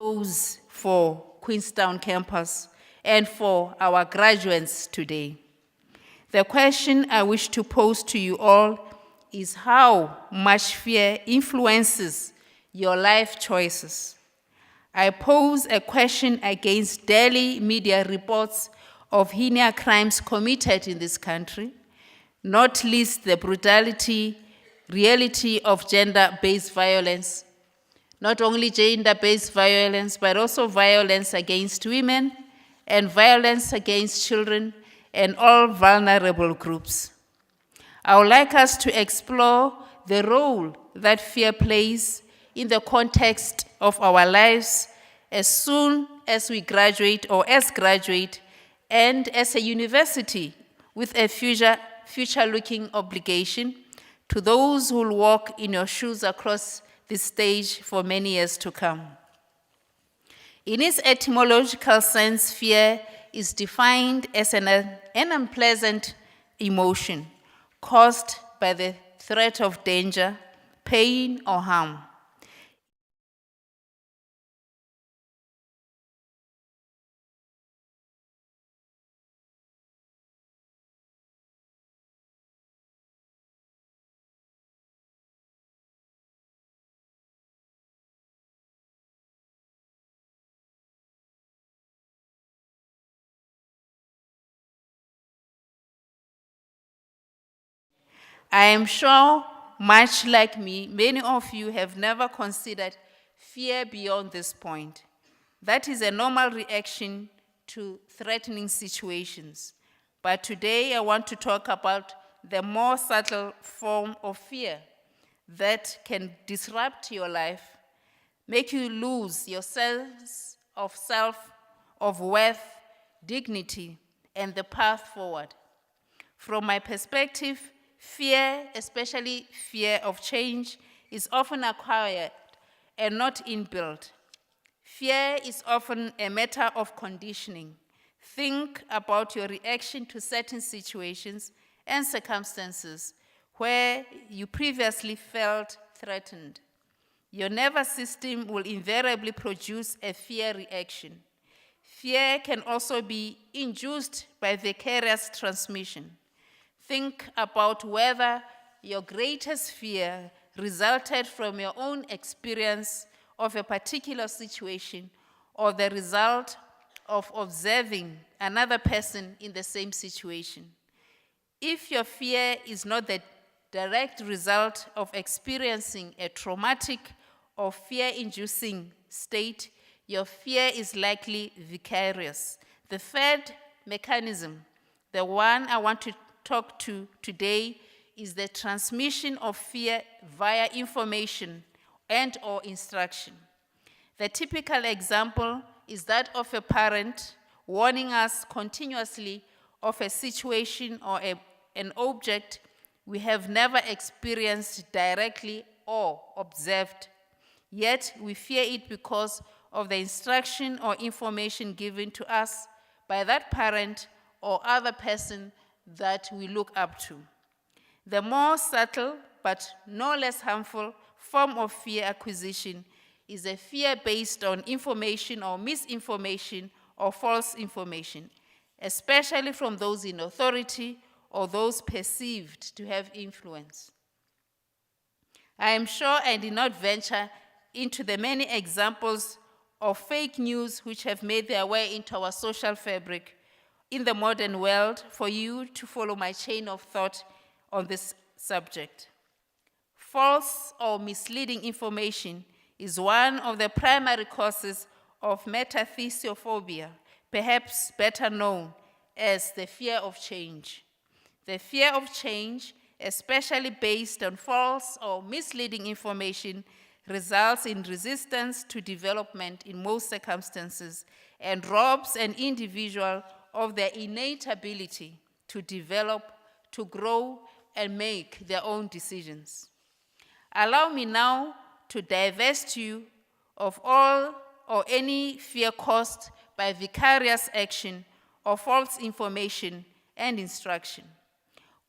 pose for Queenstown campus and for our graduates today. The question I wish to pose to you all is how much fear influences your life choices. I pose a question against daily media reports of heinous crimes committed in this country, not least the reality of gender-based violence, not only gender-based violence, but also violence against women and violence against children and all vulnerable groups. I would like us to explore the role that fear plays in the context of our lives as soon as we graduate or as graduate and as a university with a future-looking obligation to those who will walk in your shoes across this stage for many years to come. In its etymological sense, fear is defined as an unpleasant emotion caused by the threat of danger, pain, or harm. I am sure, much like me, many of you have never considered fear beyond this point. That is a normal reaction to threatening situations. But today I want to talk about the more subtle form of fear that can disrupt your life, make you lose your sense of self, of worth, dignity, and the path forward. From my perspective, fear, especially fear of change, is often acquired and not inbuilt. Fear is often a matter of conditioning. Think about your reaction to certain situations and circumstances where you previously felt threatened. Your nervous system will invariably produce a fear reaction. Fear can also be induced by vicarious transmission. Think about whether your greatest fear resulted from your own experience of a particular situation or the result of observing another person in the same situation. If your fear is not the direct result of experiencing a traumatic or fear-inducing state, your fear is likely vicarious. The third mechanism, the one I want to talk to today, is the transmission of fear via information and or instruction. The typical example is that of a parent warning us continuously of a situation or an object we have never experienced directly or observed, yet we fear it because of the instruction or information given to us by that parent or other person that we look up to. The more subtle but no less harmful form of fear acquisition is a fear based on information or misinformation or false information, especially from those in authority or those perceived to have influence. I am sure I did not venture into the many examples of fake news which have made their way into our social fabric in the modern world for you to follow my chain of thought on this subject. False or misleading information is one of the primary causes of metathesiophobia, perhaps better known as the fear of change. The fear of change, especially based on false or misleading information, results in resistance to development in most circumstances and robs an individual of their innate ability to develop, to grow, and make their own decisions. Allow me now to divest you of all or any fear caused by vicarious action or false information and instruction.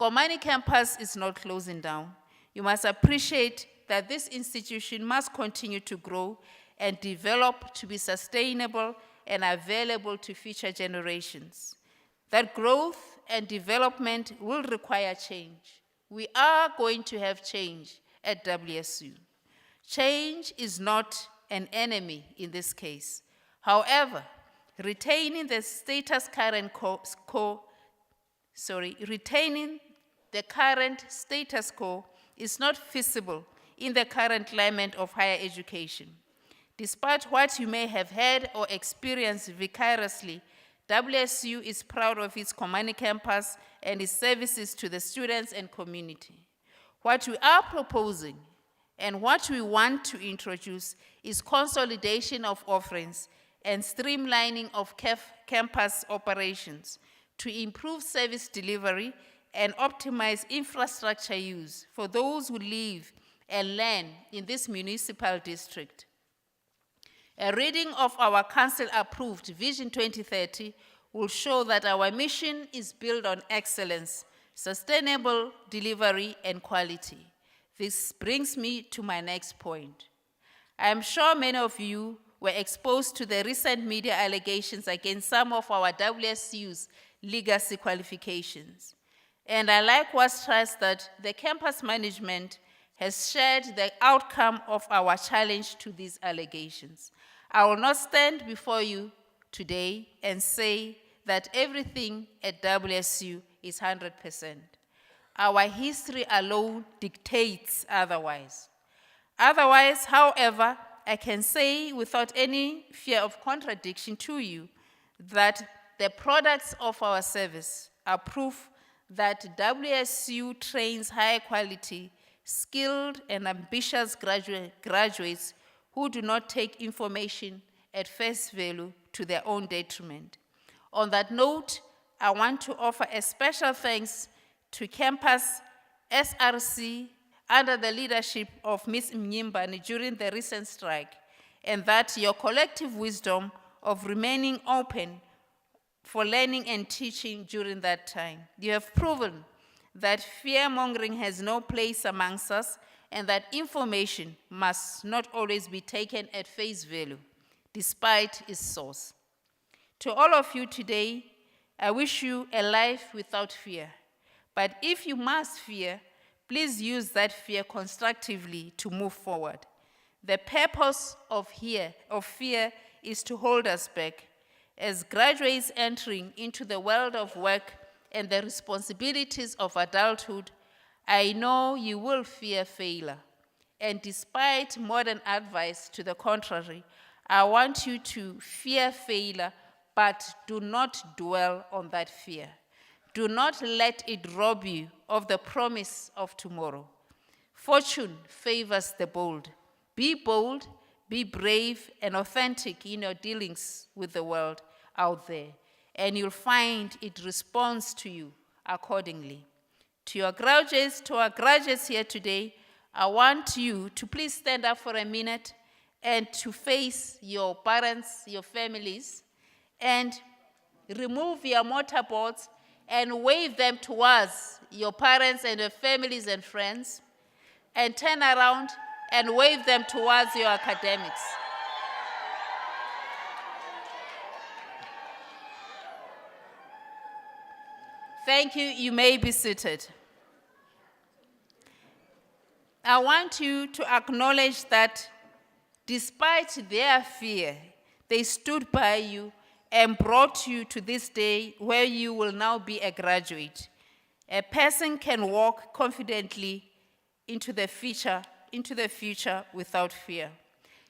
Komani campus is not closing down. You must appreciate that this institution must continue to grow and develop to be sustainable and available to future generations. That growth and development will require change. We are going to have change at WSU. Change is not an enemy in this case. However, retaining the current status quo is not feasible in the current climate of higher education. Despite what you may have heard or experienced vicariously, WSU is proud of its Komani campus and its services to the students and community. What we are proposing and what we want to introduce is consolidation of offerings and streamlining of campus operations to improve service delivery and optimize infrastructure use for those who live and learn in this municipal district. A reading of our council-approved Vision 2030 will show that our mission is built on excellence, sustainable delivery, and quality. This brings me to my next point. I am sure many of you were exposed to the recent media allegations against some of our WSU's legacy qualifications. And I likewise trust that the campus management has shared the outcome of our challenge to these allegations. I will not stand before you today and say that everything at WSU is 100%. Our history alone dictates otherwise. Otherwise, however, I can say without any fear of contradiction to you that the products of our service are proof that WSU trains high quality, skilled and ambitious graduates who do not take information at face value to their own detriment. On that note, I want to offer a special thanks to campus SRC under the leadership of Ms. Mnyimbani during the recent strike, and that your collective wisdom of remaining open for learning and teaching during that time. You have proven that fear-mongering has no place amongst us and that information must not always be taken at face value, despite its source. To all of you today, I wish you a life without fear. But if you must fear, please use that fear constructively to move forward. The purpose of fear is to hold us back. As graduates entering into the world of work and the responsibilities of adulthood, I know you will fear failure. And despite modern advice to the contrary, I want you to fear failure, but do not dwell on that fear. Do not let it rob you of the promise of tomorrow. Fortune favors the bold. Be bold, be brave, and authentic in your dealings with the world out there, and you'll find it responds to you accordingly. To our graduates here today, I want you to please stand up for a minute and to face your parents, your families, and remove your mortarboards and wave them towards your parents and your families and friends, and turn around and wave them towards your academics. Thank you. You may be seated. I want you to acknowledge that despite their fear, they stood by you and brought you to this day where you will now be a graduate. A person can walk confidently into the future without fear.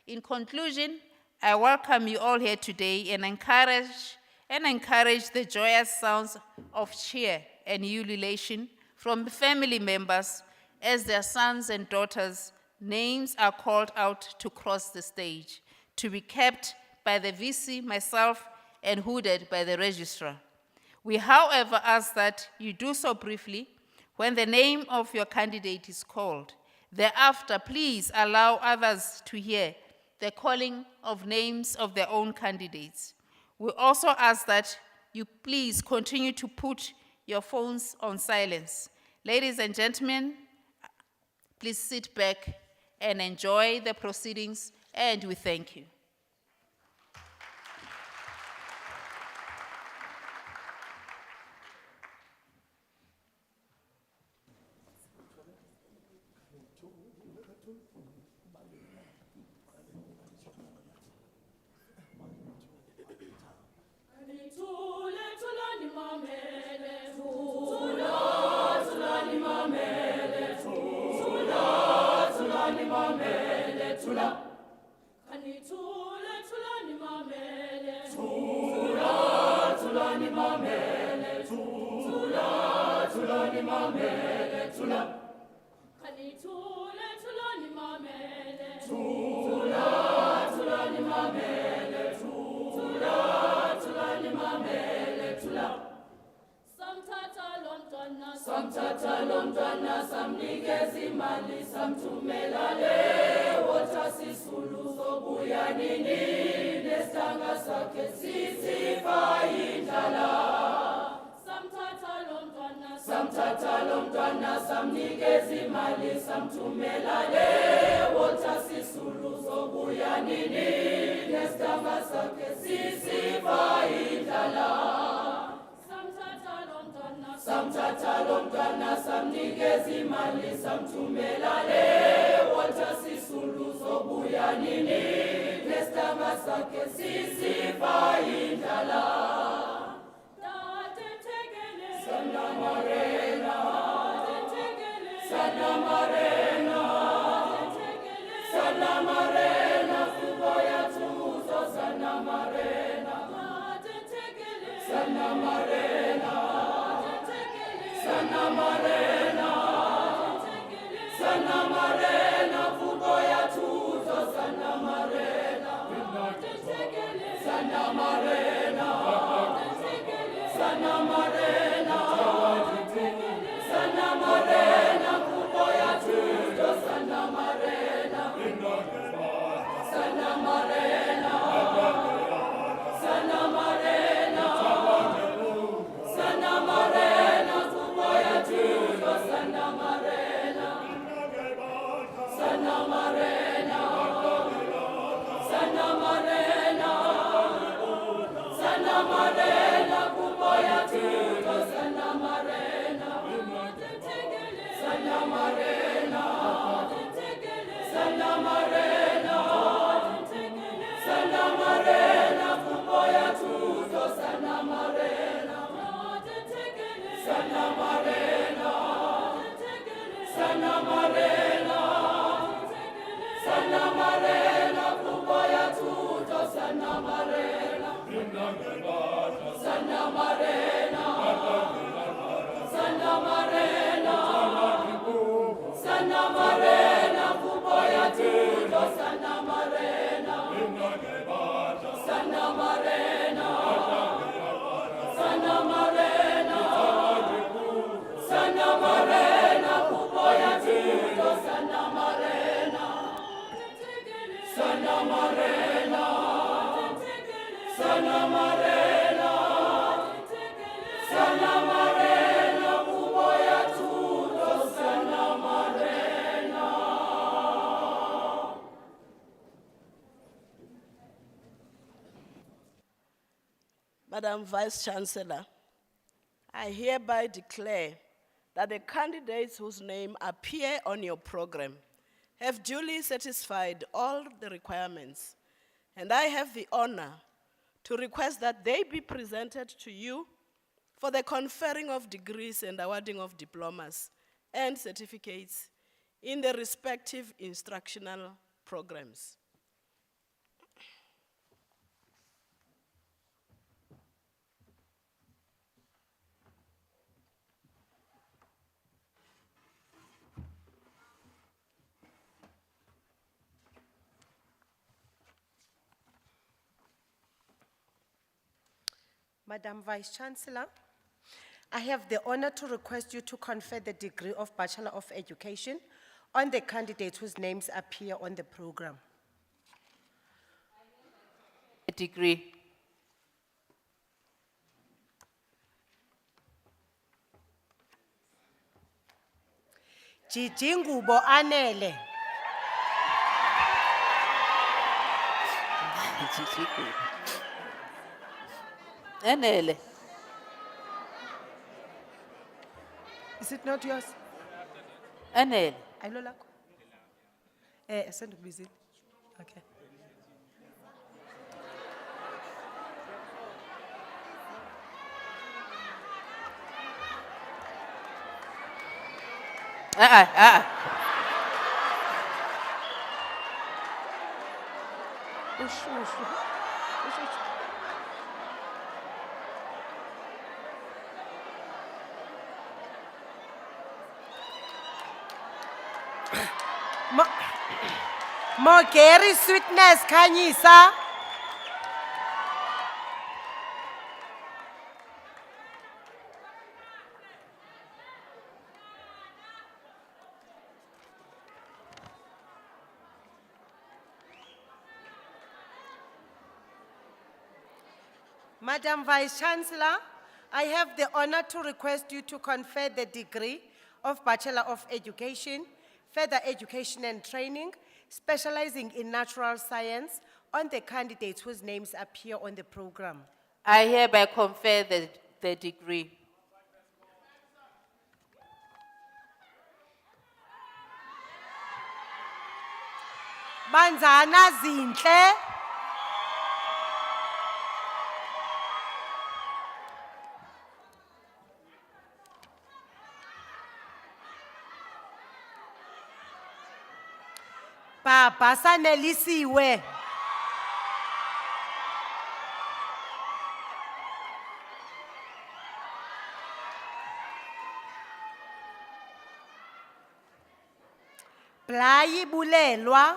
In conclusion, I welcome you all here today and encourage the joyous sounds of cheer and ululation from family members as their sons and daughters' names are called out to cross the stage, to be kept by the VC, myself, and hooded by the registrar. We, however, ask that you do so briefly when the name of your candidate is called. Thereafter, please allow others to hear the calling of names of their own candidates. We also ask that you please continue to put your phones on silence. Ladies and gentlemen, please sit back and enjoy the proceedings And we thank you. Samtata lomntwana samnikeza imali samthumela le water sisulu zobuya nini nesitanga sakhe sisifa indlala. Samtata lomntwana samnikeza imali samthumela le water sisulu zobuya nini nesitanga sakhe sisifa indlala. Samtata lomntwana samnikeza imali samthumela le water sisulu zobuya nini nesitanga sakhe sisifa indlala. Sana Marena, Sana Marena, Sana Marena, kuboya tuzo Sana Marena, Sana Marena, Sana Marena, Sana Marena, kuboya tuzo Sana Marena, Sana Marena, Sana Marena, Sana Marena, kuboya tuzo Sana Marena, Sana Marena, Sana Marena, Sana Marena, kuboya tuzo Sana Marena, Sana Marena, Sana Marena, Sana Marena, kuboya tuzo Sana Marena, Sana Marena, Sana Marena, Sana Marena, kuboya tuzo Sana Marena, Sana Marena, Sana Marena, Sana Marena, kuboya tuzo Sana Marena, Sana Marena, Sana Marena, Sana Marena, kuboya tuzo Sana Marena, Sana Marena, Sana Marena, Sana Marena, kuboya tuzo Sana Marena, Sana Marena, Sana Marena, Sana Marena, kuboya tuzo Sana Marena. Madam Vice Chancellor, I hereby declare that the candidates whose name appear on your program have duly satisfied all the requirements, and I have the honor to request that they be presented to you for the conferring of degrees and awarding of diplomas and certificates in the respective instructional programs. Madam Vice Chancellor, I have the honor to request you to confer the degree of Bachelor of Education on the candidates whose names appear on the program. A degree. Gigi Ngubo Anele. Enele. Is it not yours? Enele. Ayilo lakho? Sendikubizile. Okay. Mogeri Sweetness Khanyisa. Madam Vice Chancellor, I have the honor to request you to confer the degree of Bachelor of Education, Further Education and Training, specializing in natural science, on the candidates whose names appear on the program. I hereby confer the degree. Banzana Zinhle. Papa Sanelisiwe. Blai Bulelwa.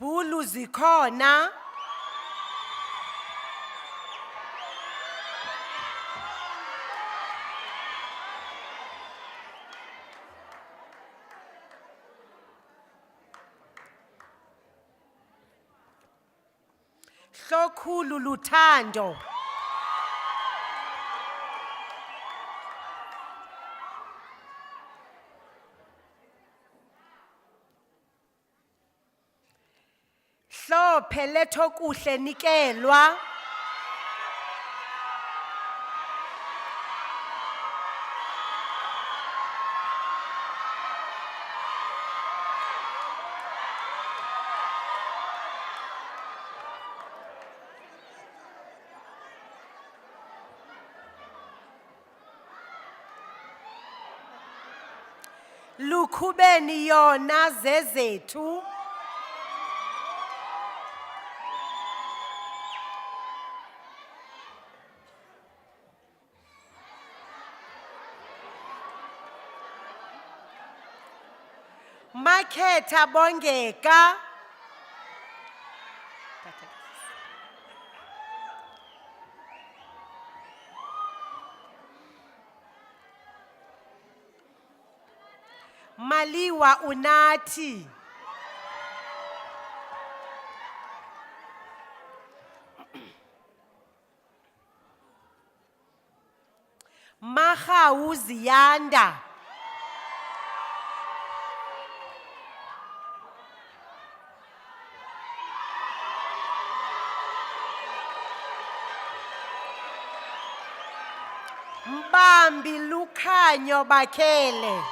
Bulu Zikhona. Hlokhulu Luthando. Hlophe Lethokuhle Nikelwa. Lukhubeni yona zezethu. Makhetha Bongeka. Maliwa Unathi. Mahawu Ziyanda. Mbambi Lukhanyo Bakele.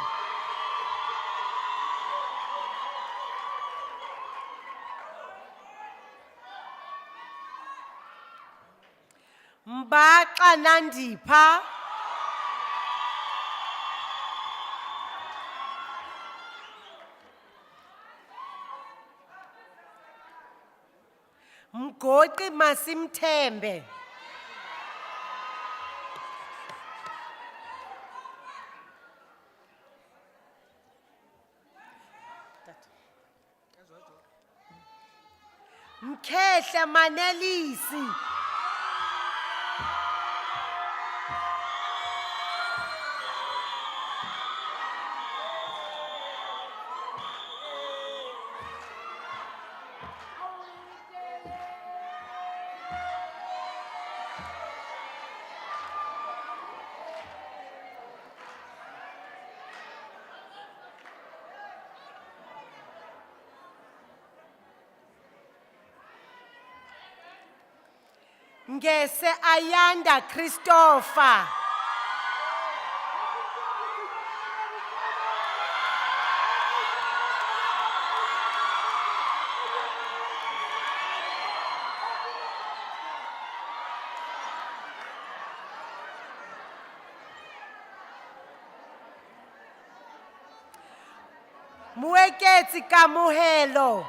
Mbaxa Nandipha. Mgoqi Masimthembe. Mkhehle Manelisi. Ngese Ayanda Christopher. Mueketsi Kamohelo.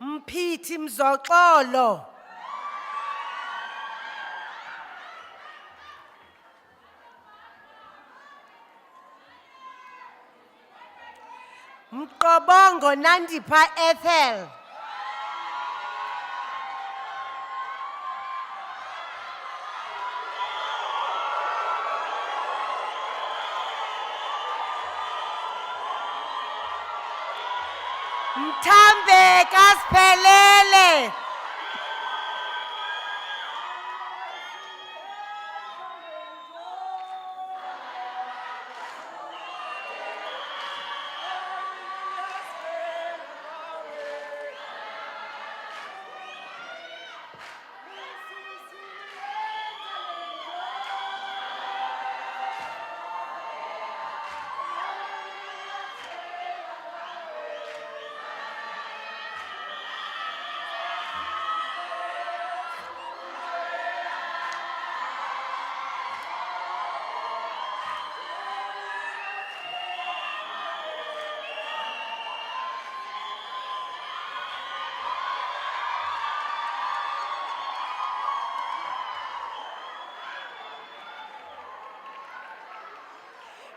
Mphithi Mzoxolo. Mqobongo Nandipha Ethel. Mthambe Kasiphelele.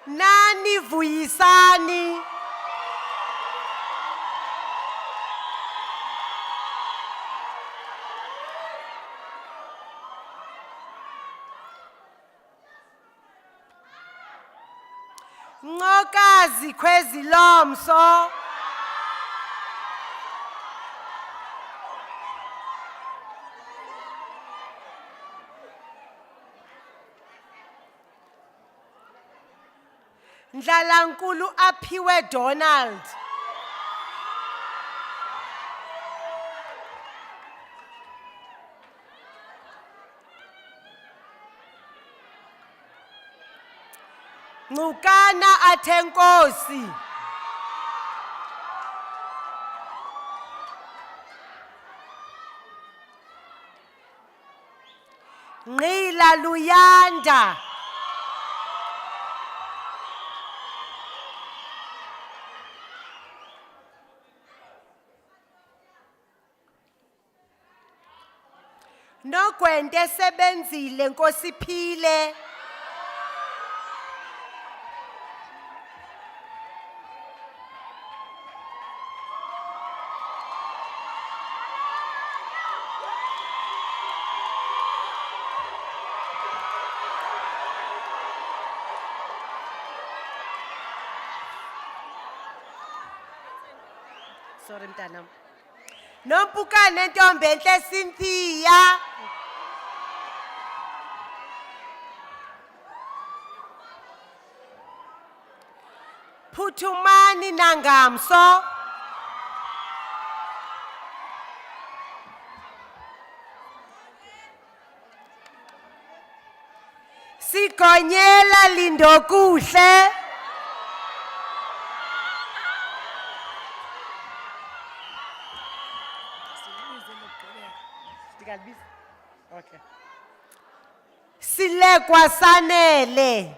Nani Vuyisani. Ncokazi Kwezilomso. Ndlalankulu Aphiwe Donald. Ngukana Athenkosi. Ngila Luyanda. Nogwente Sebenzile Nkosiphile. Sorry mntanam. Nompukane Ntombi enhle Cynthia. Phuthumani Nangamso. Sigonyela Lindokuhle. Okay. Silekwa Sanele.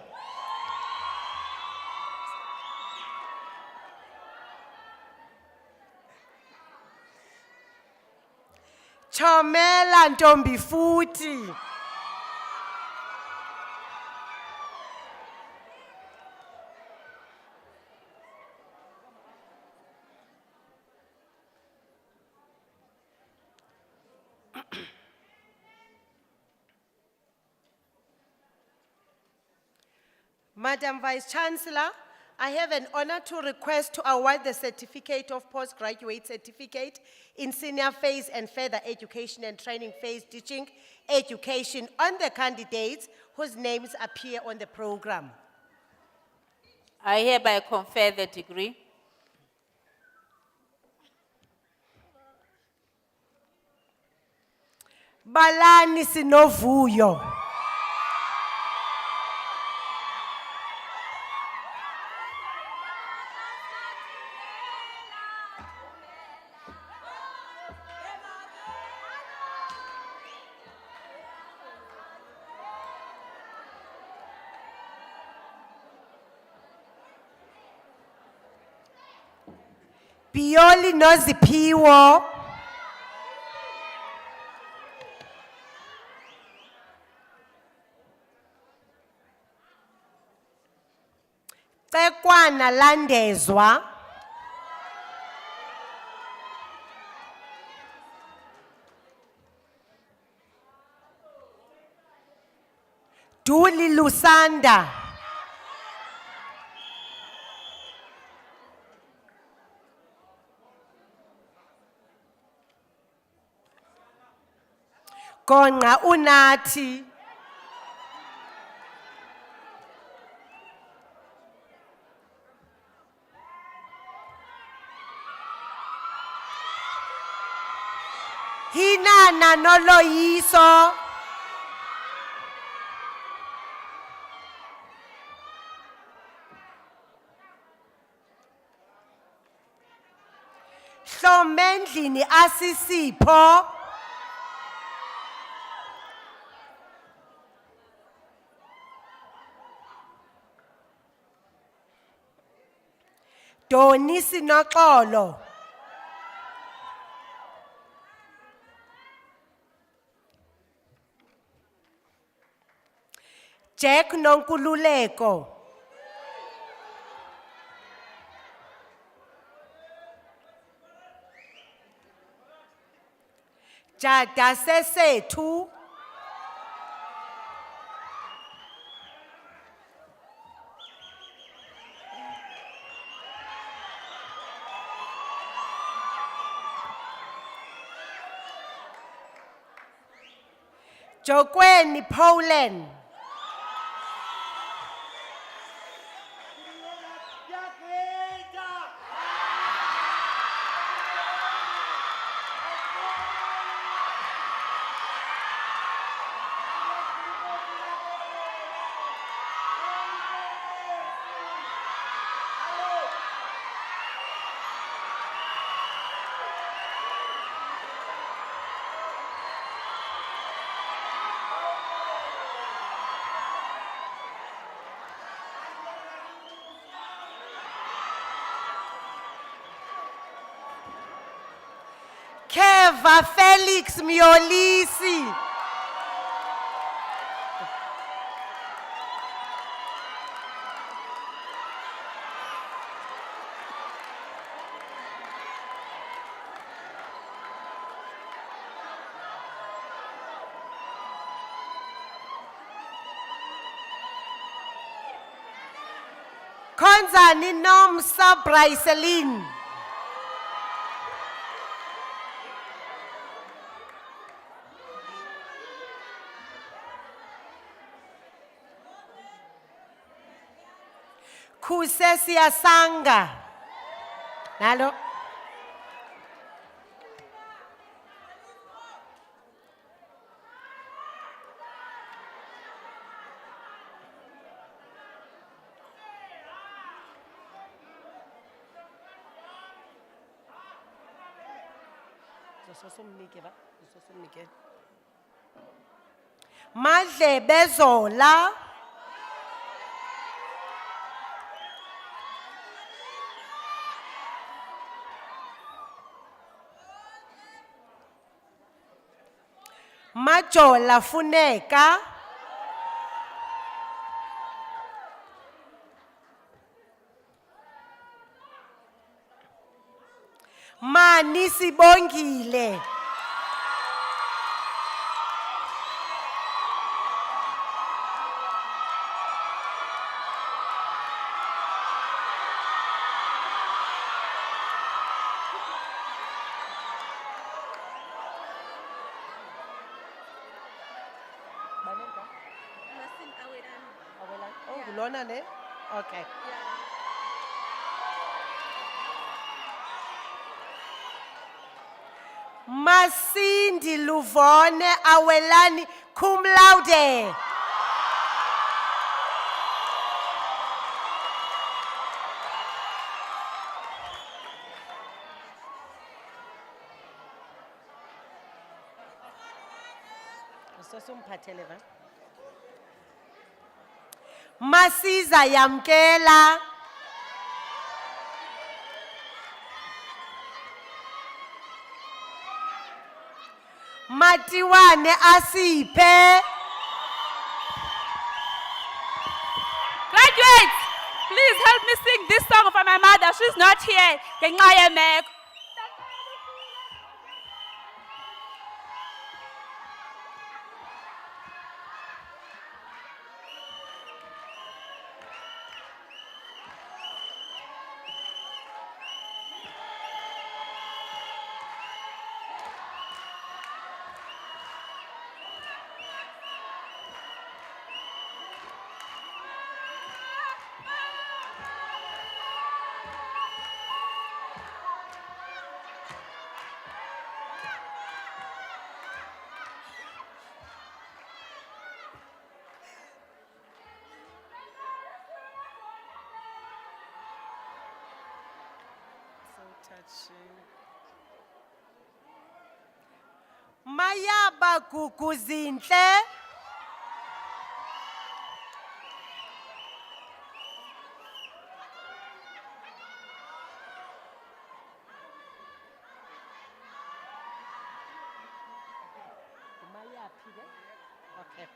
Chomela Ntombi futhi. Madam Vice Chancellor, I have an honor to request to award the certificate of postgraduate certificate in senior phase and further education and training phase teaching education on the candidates whose names appear on the program. I hereby confer the degree. Balani sinovuyo. Bioli noziphiwo. Cekwana landezwa. Duli Lusanda. Gonga unathi. Hinana noloyiso. Hlomendlini asisipho. Doni sinoxolo. Jack Nonkululeko. Jada sesethu. Jokweni Poland. Keva Felix Miolisi. Konzani Nomsa Bryceline. Kusesi Asanga. Nalo. Madle Bezola. Majola Funeka. Mani Sibongile. Oh, Gulona ne? Okay. Masindi Luvone Awelani cum laude. Masiza Yamkela Matiwane Asipe. Graduates, please help me sing this song for my mother. She's not here. Ngenxa yemeko. Mayaba Kukuzintle. Okay.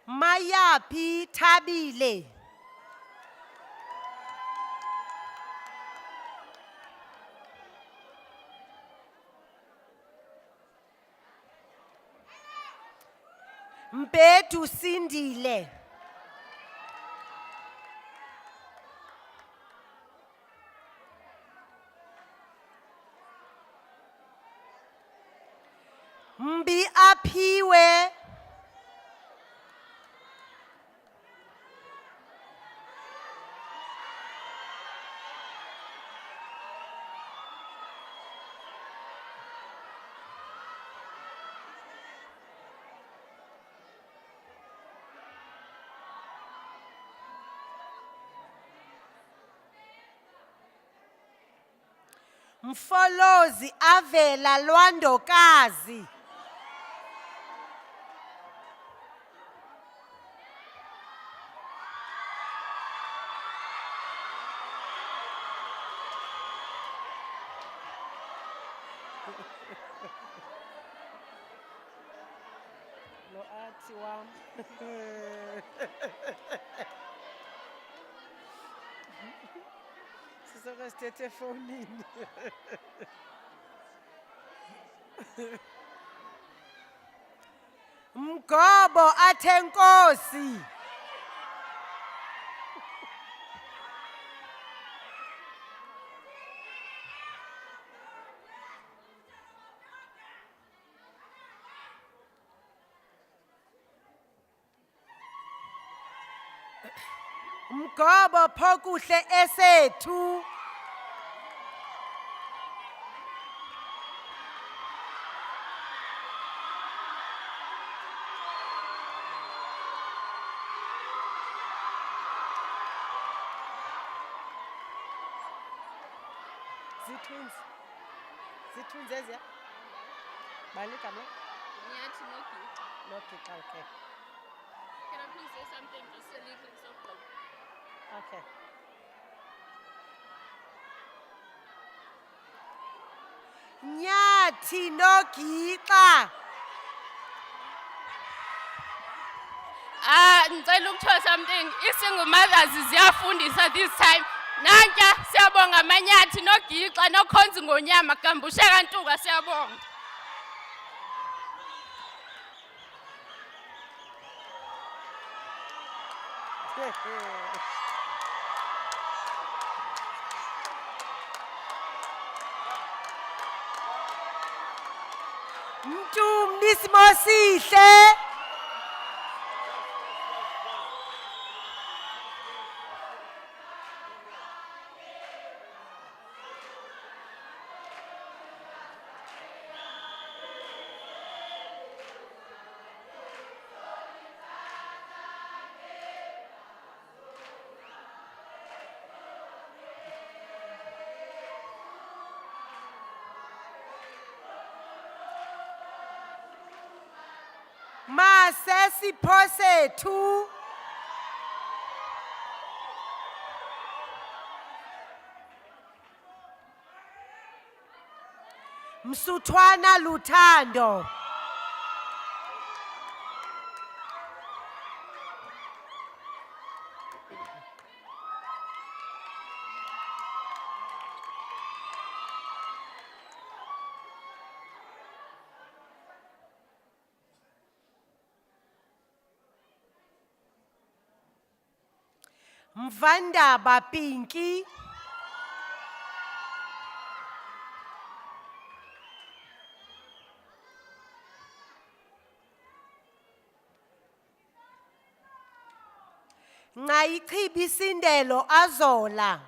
Mayapi Tabile. Mbetu Sindile. Mbi Apiwe. Mfolozi Avela Lwandokazi. Lo athi wam. Sisoke sithethe efonini. Mgobo athenkosi. Mgobo phokuhle esethu. Zitwins ezia. Balika no? Nyathi Nogidi. Nogidi, okay. Can I please say something to silly things of God? Okay. Nyathi Nogidi. Ngicela ukuthola something. Isingle mothers ziyafundisa this time. Nanka siyabonga Manyathi noGixa noKhonzi ngonyama Gambusheka Ntuka siyabonga. Mntu Mnisimo Sihle. Asesipho sethu. Msuthwana Luthando. Mvandaba Pinky. Ngayichibisindelo Azola.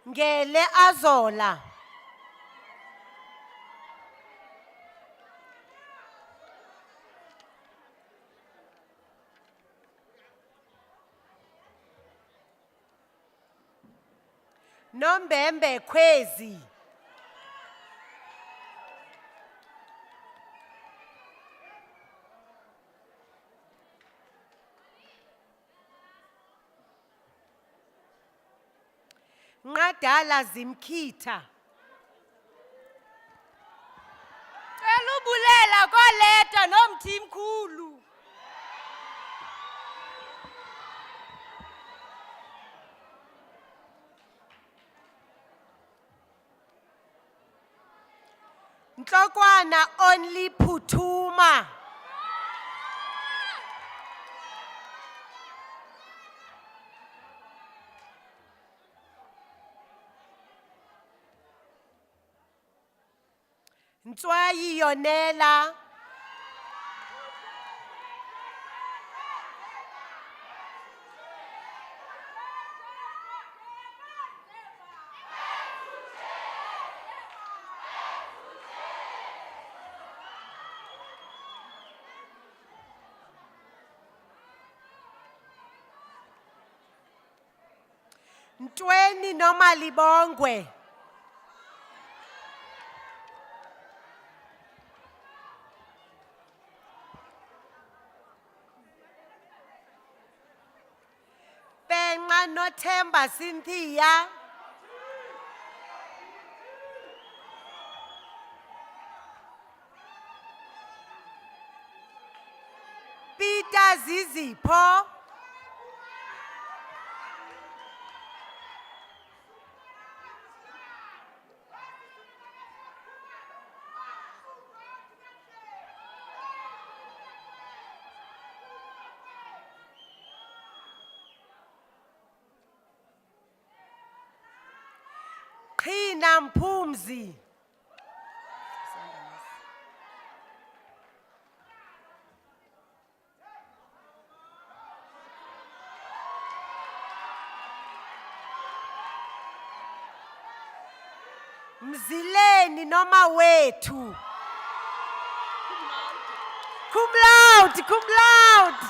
Ngele Azola. Nombembe Khwezi. Nqadala Zimkhitha. Cela ubulela koleta nomthimkhulu. Ntlokwana Only Phuthuma. Ntswayi Yonela. Ntweni Nomalibongwe. Penqa Nothemba Cynthia. Peter Zizipho. Qhina Mphumzi. Mzileni noma wethu. Cum laude, cum laude.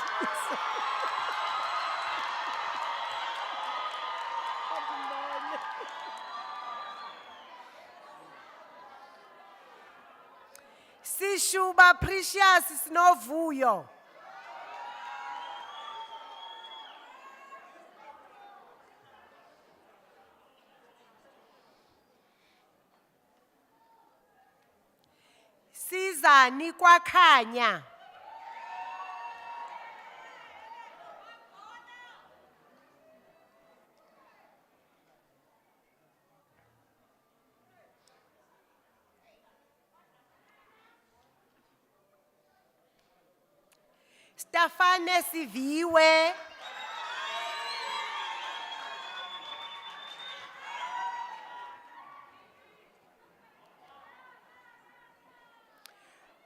Sishuba Precious Sinovuyo. Sizani kwakhanya. Stefane Siviwe.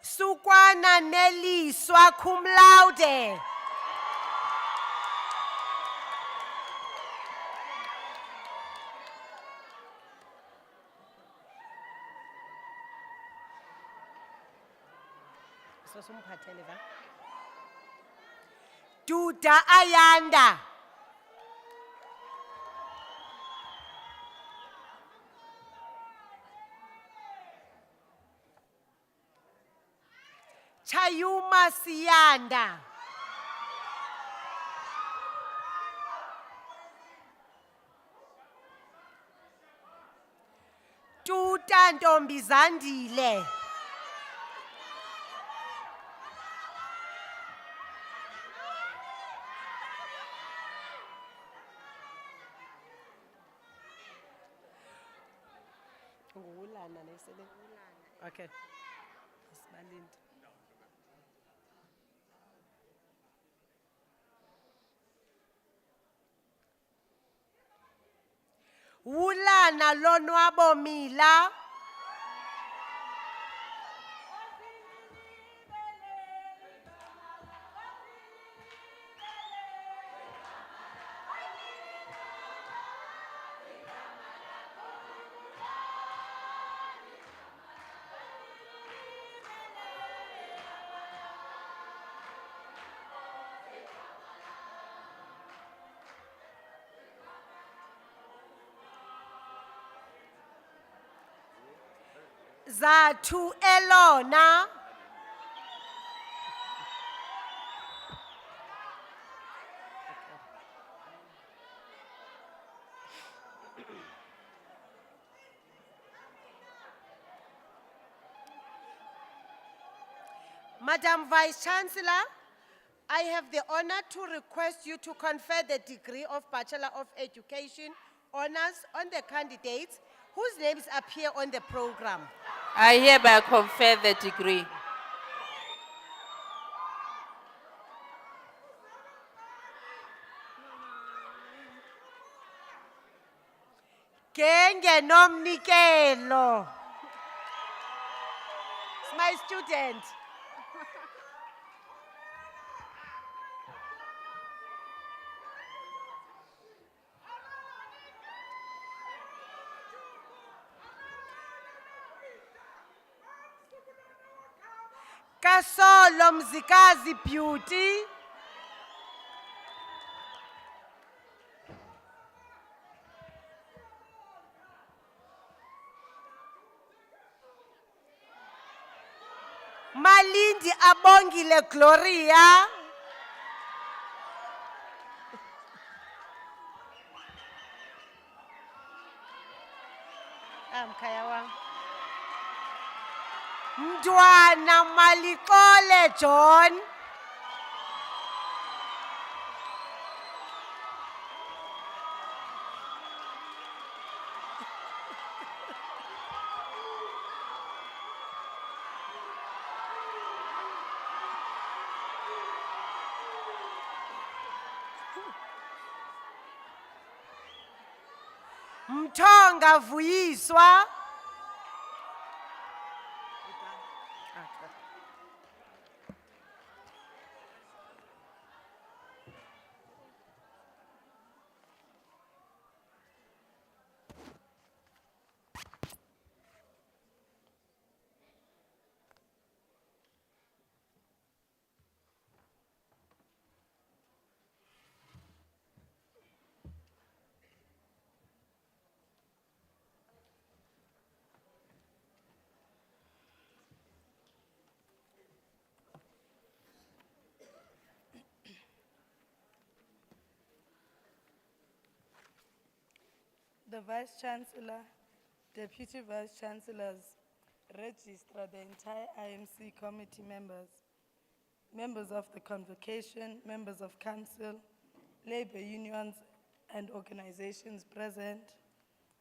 Sukwana Neliswa cum laude. Sosumphathele va. Duda Ayanda. Chayuma Siyanda. Tuta Ntombizandile. Ngulana nesele. Okay. Sibalinde. Wulana lonwabo Mila. Zathu Elona. Madam Vice Chancellor, I have the honor to request you to confer the degree of Bachelor of Education honors on the candidates whose names appear on the program. I hereby confer the degree. Genge Nomnikelo. It's my student. Kasolo Mzikazi Beauty. Malindi Abongile Gloria. Mkhaya Mdwana Malikole John. Mthonga Vuyiswa. The Vice Chancellor, Deputy Vice Chancellors, Registrar, the entire IMC committee members, members of the convocation, members of council, labor unions and organizations present,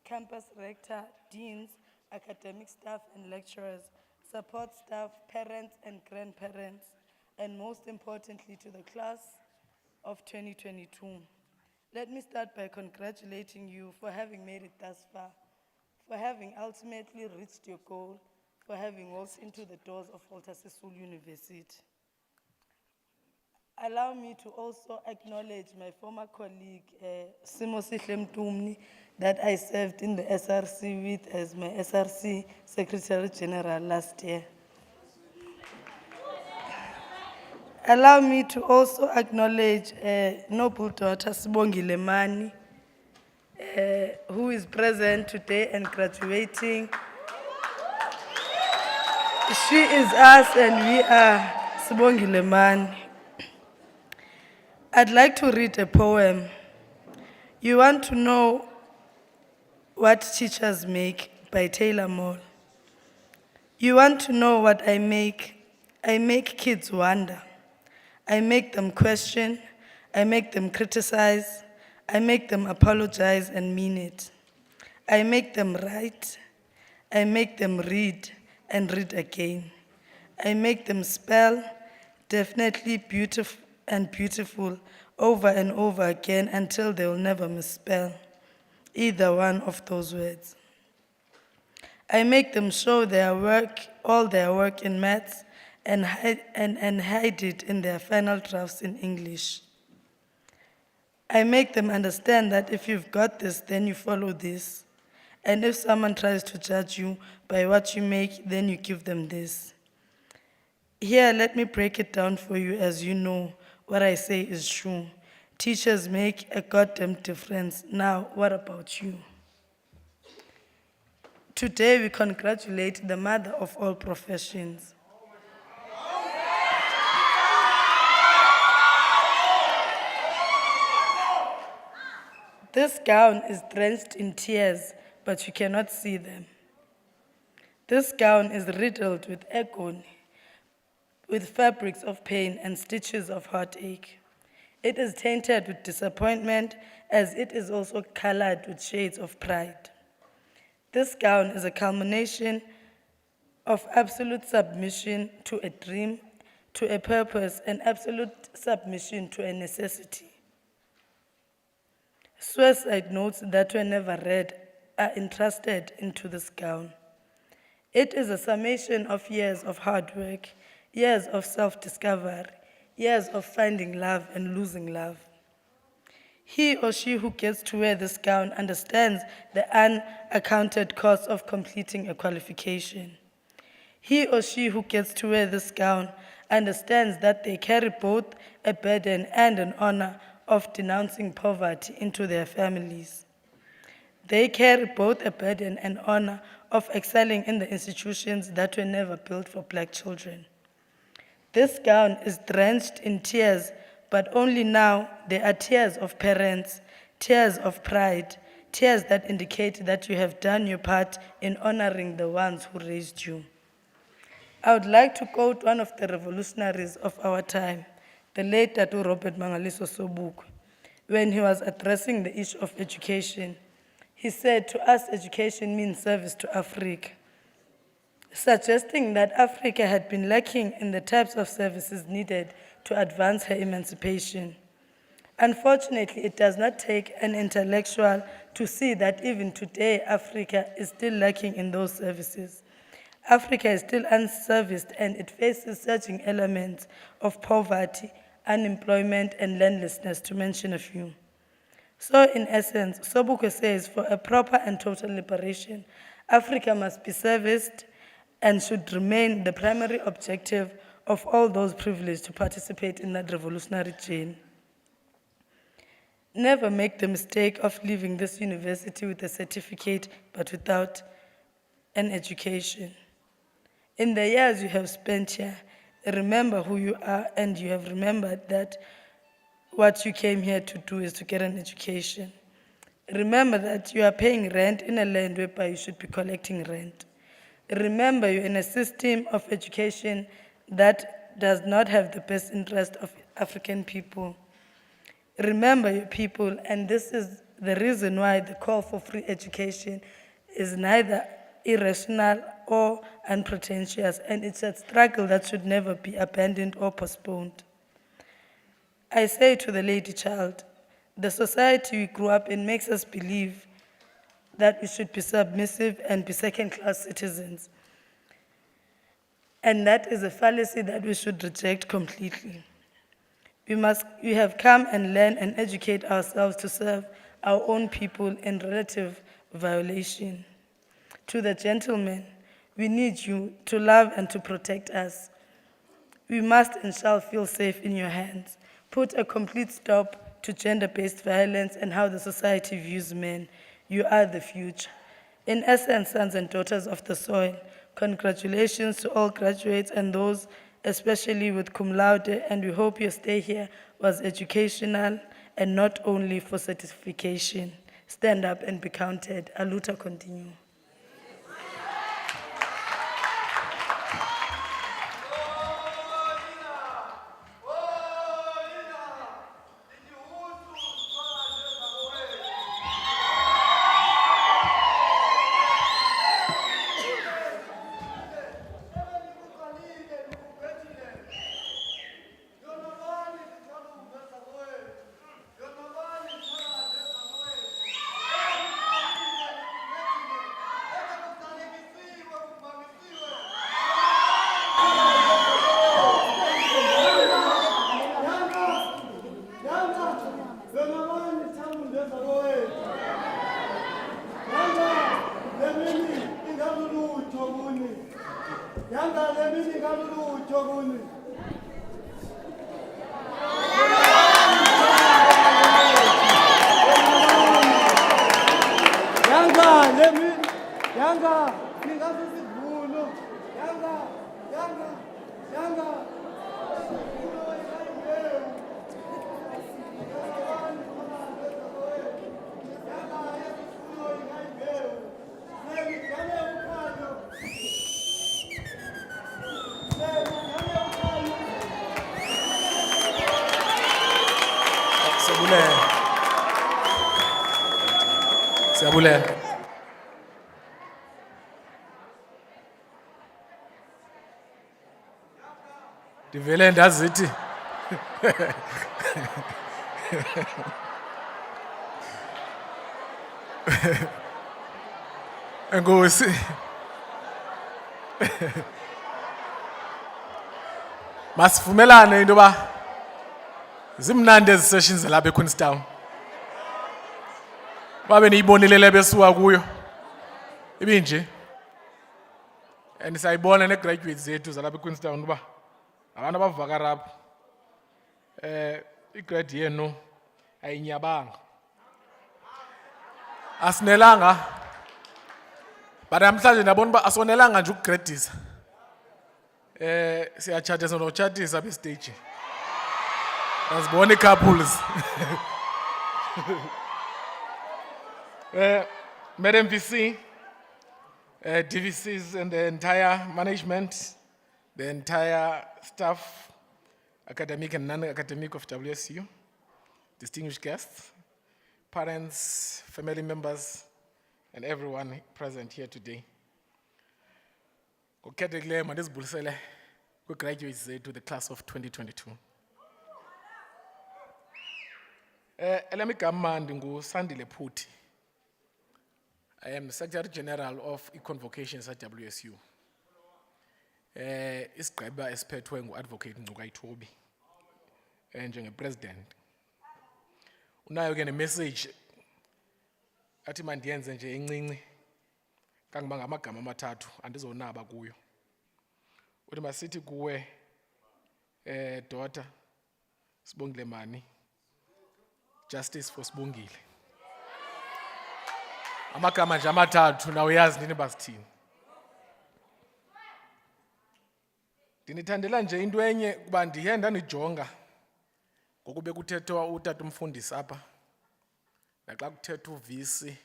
campus rector, deans, academic staff and lecturers, support staff, parents and grandparents, and most importantly to the class of 2022. Let me start by congratulating you for having made it thus far, for having ultimately reached your goal, for having walked into the doors of Walter Sisulu University. Allow me to also acknowledge my former colleague, Simo Sihle Mtumni, that I served in the SRC with as my SRC Secretary General last year. Allow me to also acknowledge noble daughter Sibongile Mani, who is present today and graduating. She is us and we are Sibongile Mani. I'd like to read a poem. You want to know what teachers make by Taylor Moore. You want to know what I make? I make kids wonder. I make them question. I make them criticize. I make them apologize and mean it. I make them write. I make them read and read again. I make them spell, definitely beautiful, over and over again until they will never misspell either one of those words. I make them show their work, all their work in maths, and hide it in their final drafts in English. I make them understand that if you've got this, then you follow this. And if someone tries to judge you by what you make, then you give them this. Here, let me break it down for you as you know what I say is true. Teachers make a goddamn difference. Now, what about you? Today, we congratulate the mother of all professions. This gown is drenched in tears, but you cannot see them. This gown is riddled with agony, with fabrics of pain and stitches of heartache. It is tainted with disappointment, as it is also colored with shades of pride. This gown is a culmination of absolute submission to a dream, to a purpose, and absolute submission to a necessity. Suicide notes that were never read are entrusted into this gown. It is a summation of years of hard work, years of self-discovery, years of finding love and losing love. He or she who gets to wear this gown understands the unaccounted cost of completing a qualification. He or she who gets to wear this gown understands that they carry both a burden and an honor of denouncing poverty into their families. They carry both a burden and honor of excelling in the institutions that were never built for black children. This gown is drenched in tears, but only now there are tears of parents, tears of pride, tears that indicate that you have done your part in honoring the ones who raised you. I would like to quote one of the revolutionaries of our time, the late Dr. Robert Mangaliso Sobukwe. When he was addressing the issue of education, he said, "To us, education means service to Africa," suggesting that Africa had been lacking in the types of services needed to advance her emancipation. Unfortunately, it does not take an intellectual to see that even today, Africa is still lacking in those services. Africa is still unserviced and it faces surging elements of poverty, unemployment, and landlessness, to mention a few. So in essence, Sobukwe says, for a proper and total liberation, Africa must be serviced and should remain the primary objective of all those privileged to participate in that revolutionary chain. Never make the mistake of leaving this university with a certificate but without an education. In the years you have spent here, remember who you are, and you have remembered that what you came here to do is to get an education. Remember that you are paying rent in a land whereby you should be collecting rent. Remember you're in a system of education that does not have the best interest of African people. Remember your people, and this is the reason why the call for free education is neither irrational or unpretentious, and it's a struggle that should never be abandoned or postponed. I say to the lady child, the society we grew up in makes us believe that we should be submissive and be second-class citizens. And that is a fallacy that we should reject completely. We have come and learn and educate ourselves to serve our own people in relative violation. To the gentlemen, we need you to love and to protect us. We must and shall feel safe in your hands. Put a complete stop to gender-based violence and how the society views men. You are the future. In essence, sons and daughters of the soil, congratulations to all graduates and those especially with cum laude, and we hope your stay here was educational and not only for certification. Stand up and be counted. Aluta continue. Siyabulela. Ndivele ndazithi Enkosi. Masivumelane into ba zimnandi ezi sessions lapha eQueenstown. Babe niyibonile le besuka kuyo. Ibinje. And sayibona ne graduates zethu zalapha eQueenstown ba abantu abavaka rap. I-grade yenu ayinyabanga. Asinelanga. But namhlanje ndabona ba asonelanga nje ukugradisa. Siyachatisa nochatisa bestage. Asibone couples. Madam VC, DVCs and the entire management, the entire staff, academic and non-academic of WSU, distinguished guests, parents, family members, and everyone present here today. Ngokukhethekile mandizibulisele kwi-graduates zethu the class of 2022. Elami igama ndinguSandile Phuthi. I am the Secretary General of Convocations at WSU. Isigqeba esiphethwe ngu-Advocate Ngcukaithobi njenge-President. Unayo ke ne-message athi mandiyenze nje encinci kangoba ngamagama amathathu andizonaba kuyo. Uthi masithi kuwe daughter Sibongile Mani, justice for Sibongile. Amagama nje amathathu na uyazi nini basithini. Ndinithandela nje into enye kuba ndiye ndanijonga ngokube kuthethwa utata umfundisi apha. Naxa kuthetha uVC,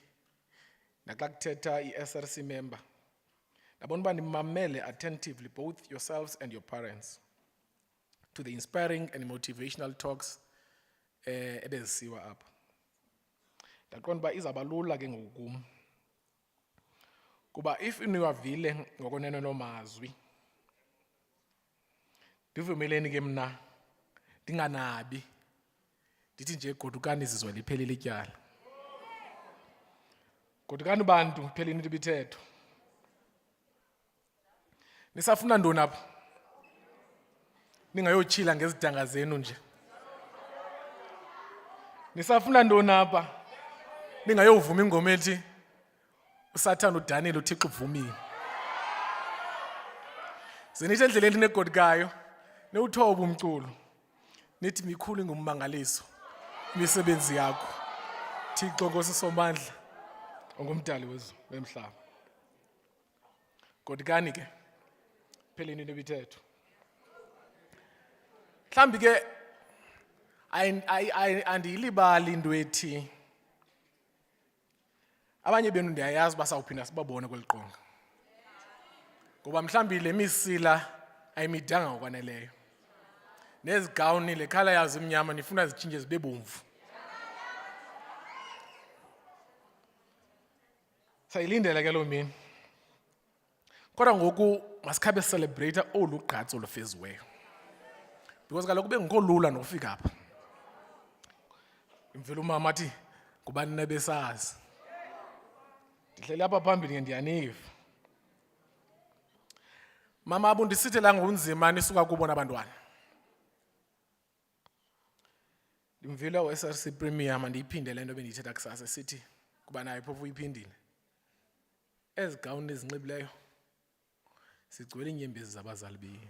naxa kuthetha i-SRC member. Ndabona uba nimamele attentively both yourselves and your parents to the inspiring and motivational talks ebezisiwa apha. Ndaqonda uba izawuba lula ke ngokum. Kuba if niwavile ngokonene nomazwi, ndivumeleni ke mna ndinganabi. Ndithi nje godukani izizwe liphelile ityala. Godukani bantu phelini libithetho. Nisafuna ntoni apha? Ningayotshila ngezidanga zenu nje. Nisafuna ntoni apha? Ningayovuma ingoma ethi uSathane uDaniel uThixo uvumile. Zenithi endleleni negodukayo Newuthoba umculo. Nithi mikhulu ngummangaliso. Imisebenzi yakho. Thixo Nkosi somandla. Ungumdali wemhlaba. Kodikani ke pheleni nebithetho. Mhlambi ke andiyilibali into ethi abanye benu ndiyayazi basawuphinda sibabone kweli qonga. Ngoba mhlambi le misila ayimidanga ngokwaneleyo. Nezigawuni le khala yazo imnyama nifuna zitshintshe zibe bomvu. Sayilindele ke lo mini. Kodwa ngoku masikhabe celebrate olu gqatso lofeziweyo. Because kaloku bengikho lula nokufika apha. Imvela umama athi kubani nebesazi. Ndihleli apha phambili ndiyaniva. Mama abundisithe la ngunzima nisuka kubona abantwana. Ndimvile uSRC Premium andiyiphinde le nto bendiyithetha kusasa sithi kuba nayo phofu uyiphindile. Ezigawuni ezinxibileyo sigcwele iinyembezi zabazali bethu.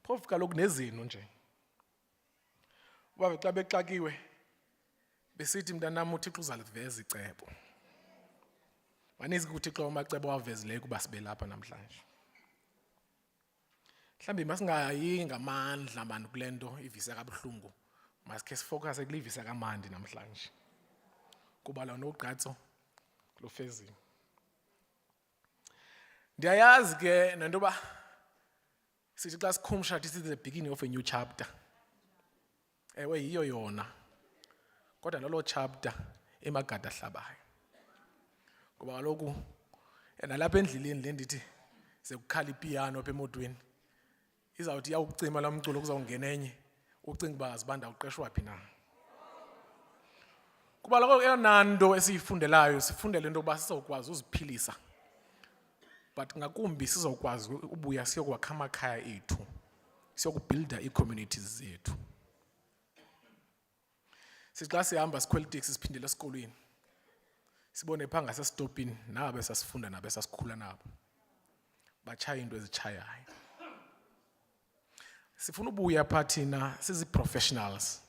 Phofu kaloku nezinu nje. Uba xa bexakiwe besithi mntanam uThixo uzaliveza icebo. Maninzi kuThixo amacebo awavezileyo kuba sibe lapha namhlanje. Mhlawumbi masingayi ngamandla manje kule nto ivisa kabuhlungu. Masikhe sifocuse kule ivisa kamandi namhlanje. Kuba lona ugqatso lofezile. Ndiyayazi ke nento ba sithi xa sikhumsha this is the beginning of a new chapter. Ewe yiyo yona. Kodwa nalo chapter emagada ahlabayo. Kuba kaloku nalapha endleleni le ndithi sekukhala ipiano apha emotweni. Izawuthi yawucima la mculo kuzawungena enye ucinga uba azibanda uqeshwa phi na. Kuba kaloku eyona nto esiyifundelayo sifundele into yokuba sizawukwazi uziphilisa. But ngakumbi sizawukwazi ubuya siyokwakha amakhaya ethu. Siyokubuilda ii-communities zethu. Sixa sihamba sikhwela iteksi siphindele esikolweni. Sibone pha ngasestopini nabe sasifunda nabe sasikhula nabo. Batshaya into ezitshayayo. Sifuna ubuya pha thina sizi-professionals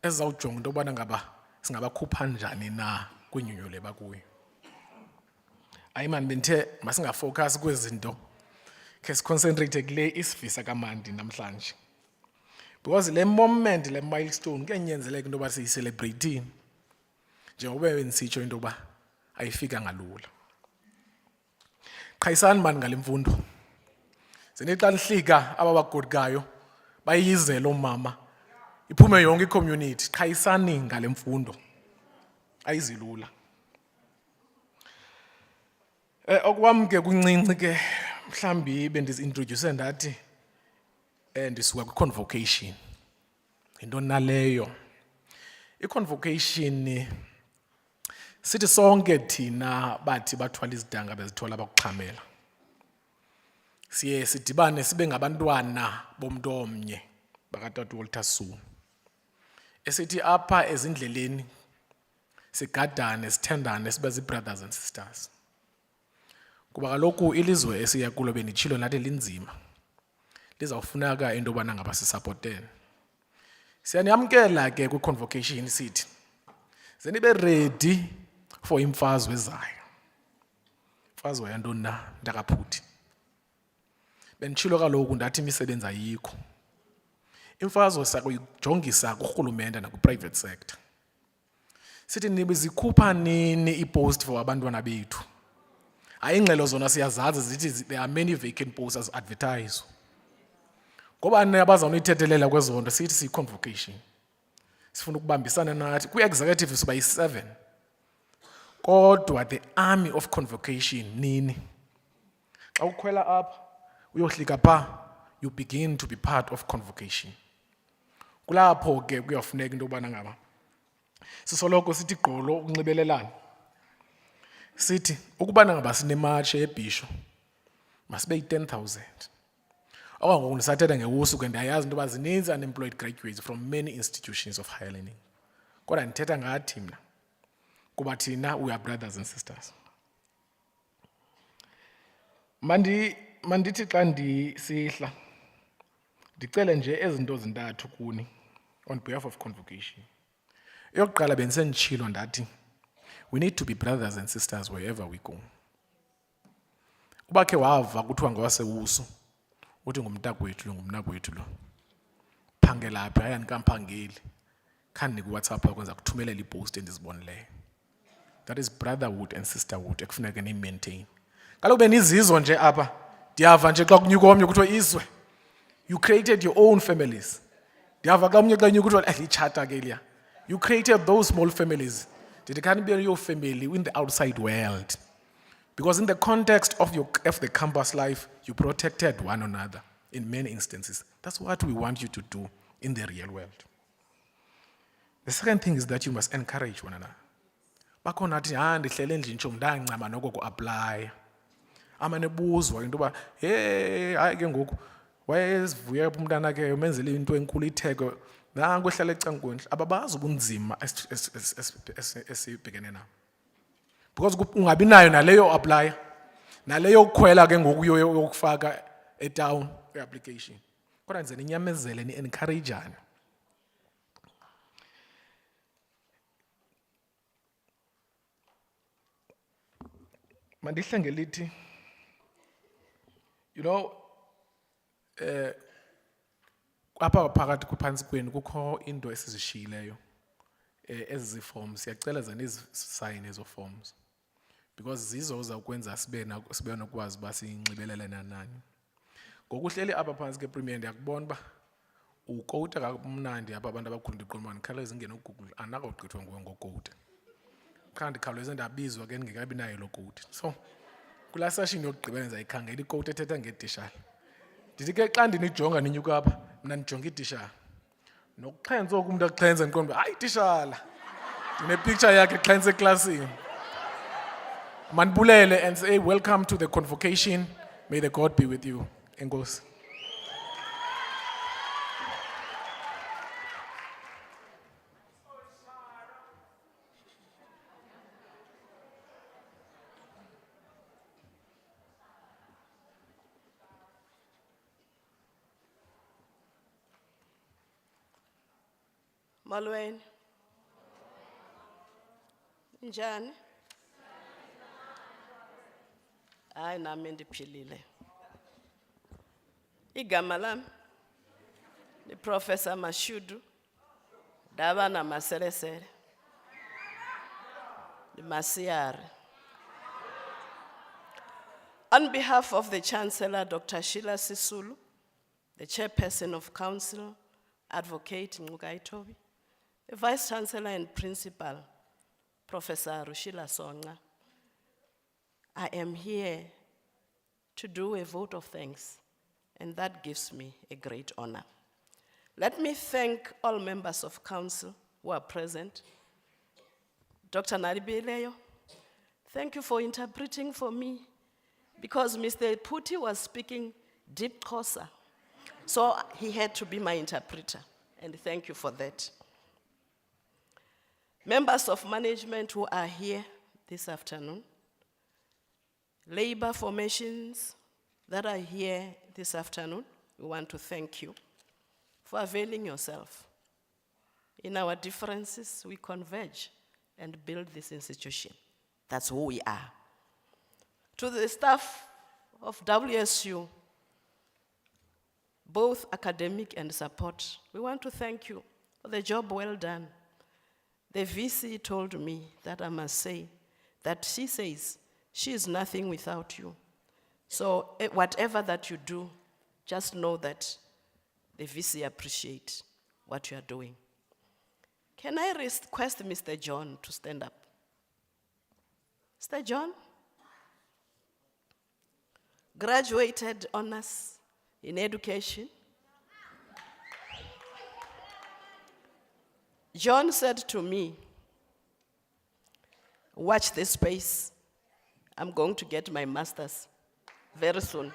ezizawujonga into yobana ngaba singabakhupha njani na kwinyunyu le bakuyo. Hayi mani bendithe masingafocus kwezi zinto khe siconcentrate kule isivisa kamandi namhlanje. Because le moment le milestone kuyanyanzeleka into yoba siyicelebrate njengoba bendisitsho into yoba ayifika ngalula. Qhayisani mani ngale mfundo. Zenixa lihlika aba bagodikayo bayizele omama iphume yonke i-community. Qhayisani ngale mfundo. Ayizilula. Okwam ke kuncinci ke mhlambi bendizintroduce ndathi ndisuka kwi-convocation. Into naleyo. I-convocation sithi sonke thina bathi bathwala izidanga bezithola bakuxhamela. Siye sidibane sibe ngabantwana bomntu omnye bakatata Walter Sisulu. Esithi apha ezindleleni sigadane sithandane sibe zii-brothers and sisters. Kuba kaloku ilizwe esiya kulo benditshilo nathi linzima. Lizawufuneka into yobana ngaba sisapotene. Siyaniyamkela ke kwi-convocation sithi zenibe ready for imfazwe ezayo. Imfazwe yantoni na ntakaphuthi. Benditshilo kaloku ndathi imisebenzi ayikho. Imfazwe sakuyijongisa kurhulumente nakwi-private sector. Sithi nizikhupha nini i-post for abantwana bethu. Hayi ingxelo zona siyazazi zithi there are many vacant posts as advertised. Ngoba abazawunithethelela kwezo nto sithi siyi-convocation. Sifuna ukubambisana nathi kwi-executive siba yi-7. Kodwa the army of convocation nini. Xa ukhwela apha uyohlika pha you begin to be part of convocation. Kulapho ke kuyafuneka into yobana ngaba sisoloko sithi gqolo ukunxibelelana. Sithi ukubana ngaba sinemarch yebhisho masibe yi-10,000. Okwangoku ndisathetha ngewusu ke ndiyayazi into yoba zininzi unemployed graduates from many institutions of higher learning. Kodwa ndithetha ngathi mna kuba thina we are brothers and sisters. mandithi xa ndisihla ndicele nje ezinto zintathu kuni on behalf of convocation. Eyokuqala bendisenditshilo ndathi we need to be brothers and sisters wherever we go. Uba khe wava kuthiwa ngowasewusu uthi ngumntakwethu lo ngumnakwethu lo, phangela phi? Hayi, andikamphangeli, khandi kuWhatsApp akwenza kuthumelela ipost endizibonileyo. That is brotherhood and sisterhood ekufuneka ni-maintain. Kaloku benizizwa nje apha, ndiyava nje xa kunyuka omnye kuthiwa izwe, you created your own families. Ndiyava xa omnye xa nyuka kuthiwa litshata ke liya. You created those small families. It can't be your family in the outside world. Because in the context of the campus life, you protected one another in many instances. That's what we want you to do in the real world. The second thing is that you must encourage one another. Bakhona athi ndihlele endlini ntsho ndancama noko ku-aplya. Amanebuzwa into yoba hayi ke ngoku wayezivuya umntana ke umenzele into enkulu itheko nanku ehlala ecankweni. Ababazi ubunzima esibhekene nabo. Because ungabi nayo naleyo apply, naleyo kukhwela ke ngoku yokufaka etown application. Kodwa nze ninyamezele ni-encourageana. Mandihle ngelithi, you know, apha phakathi kuphantsi kwenu kukho into esizishiyileyo. Ezi forms siyacela zanizisayine ezo forms because zizo zawukwenza sibe nokwazi uba sinxibelelana nani. Ngokuhleli apha phantsi ke-premier ndiyakubona uba ukowuta kamnandi apha abantu abakhulu ndiqonda ndikhawuleze ingene uGoogle, anakogqithwa nguwe ngokowuta. Qha ndikhawuleze ndabizwa ke ndingekabi nayo loo kowuti. So kulaa session yokugqibela ndizayikhangela ikowuti ethetha ngeetishara. Ndithi ke xa ndinijonga ninyuka apha mna ndijonga iitishara. Nokuxhenza oku umntu akuxhenza ndiqonda uba hayi tishala, ndinepicture yakhe xhenza eklasini. Mandibulele and say welcome to the convocation. May the God be with you. Enkosi. Molweni. Njani? Hayi nami ndiphilile. Igama lami ni Professor Mashudu ndaba namaselesele. Ni Masiari. On behalf of the Chancellor, Dr. Sheila Sisulu, the Chairperson of Council, Advocate Ncukai Tobi, the Vice Chancellor and Principal, Professor Rushila Songa, I am here to do a vote of thanks, and that gives me a great honor. Let me thank all members of council who are present. Dr. Naribileyo, thank you for interpreting for me, because Mr. Puti was speaking deep Xhosa, so he had to be my interpreter, and thank you for that. Members of management who are here this afternoon, labor formations that are here this afternoon, we want to thank you for availing yourself. In our differences, we converge and build this institution. That's who we are. To the staff of WSU, both academic and support, we want to thank you for the job well done. The VC told me that I must say that she says she is nothing without you. So whatever that you do, just know that the VC appreciate what you are doing. Can I request Mr. John to stand up? Mr. John? Graduated honors in education. John said to me, watch this space. I'm going to get my master's very soon.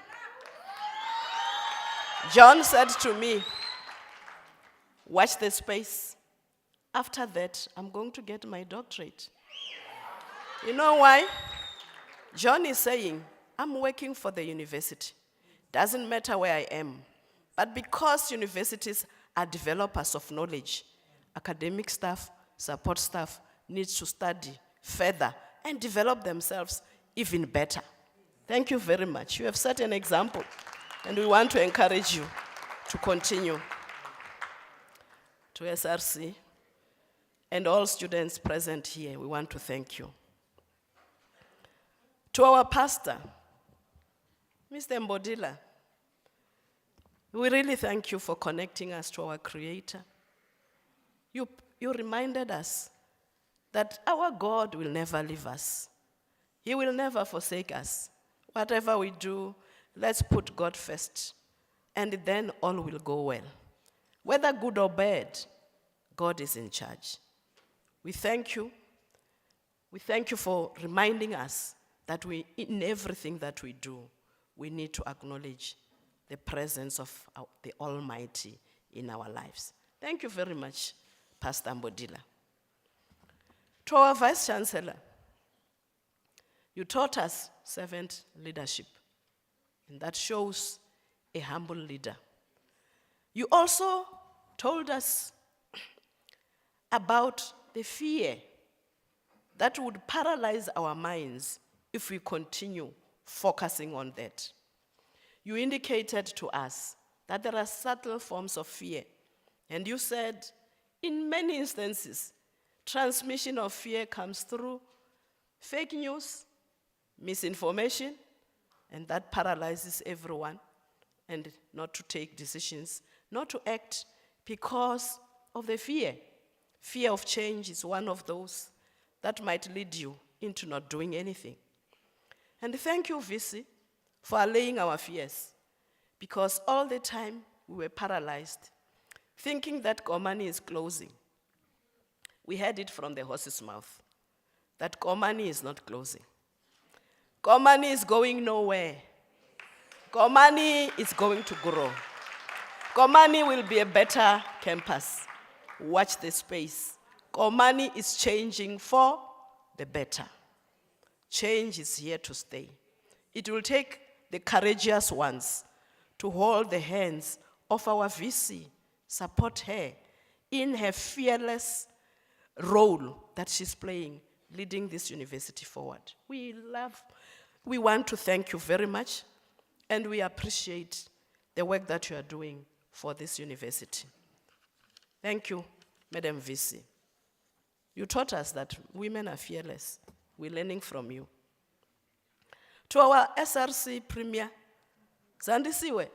John said to me, watch this space. After that, I'm going to get my doctorate. You know why? John is saying, I'm working for the university. Doesn't matter where I am. But because universities are developers of knowledge, academic staff, support staff needs to study further and develop themselves even better. Thank you very much. You have set an example, and we want to encourage you to continue. To SRC and all students present here, we want to thank you. To our pastor, Mr. Mbodila, we really thank you for connecting us to our Creator. You reminded us that our God will never leave us. He will never forsake us. Whatever we do, let's put God first, and then all will go well. Whether good or bad, God is in charge. We thank you. We thank you for reminding us that in everything that we do, we need to acknowledge the presence of the Almighty in our lives. Thank you very much, Pastor Mbodila. To our Vice Chancellor, you taught us servant leadership, and that shows a humble leader. You also told us about the fear that would paralyze our minds if we continue focusing on that. You indicated to us that there are subtle forms of fear, and you said, in many instances, transmission of fear comes through fake news, misinformation, and that paralyzes everyone, and not to take decisions, not to act because of the fear. Fear of change is one of those that might lead you into not doing anything. And thank you, VC, for allaying our fears, because all the time we were paralyzed, thinking that Komani is closing. We heard it from the horse's mouth, that Komani is not closing. Komani is going nowhere. Komani is going to grow. Komani will be a better campus. Watch the space. Komani is changing for the better. Change is here to stay. It will take the courageous ones to hold the hands of our VC, support her in her fearless role that she's playing, leading this university forward. We want to thank you very much, and we appreciate the work that you are doing for this university. Thank you, Madam VC. You taught us that women are fearless. We're learning from you. To our SRC Premier, Zandisiwe,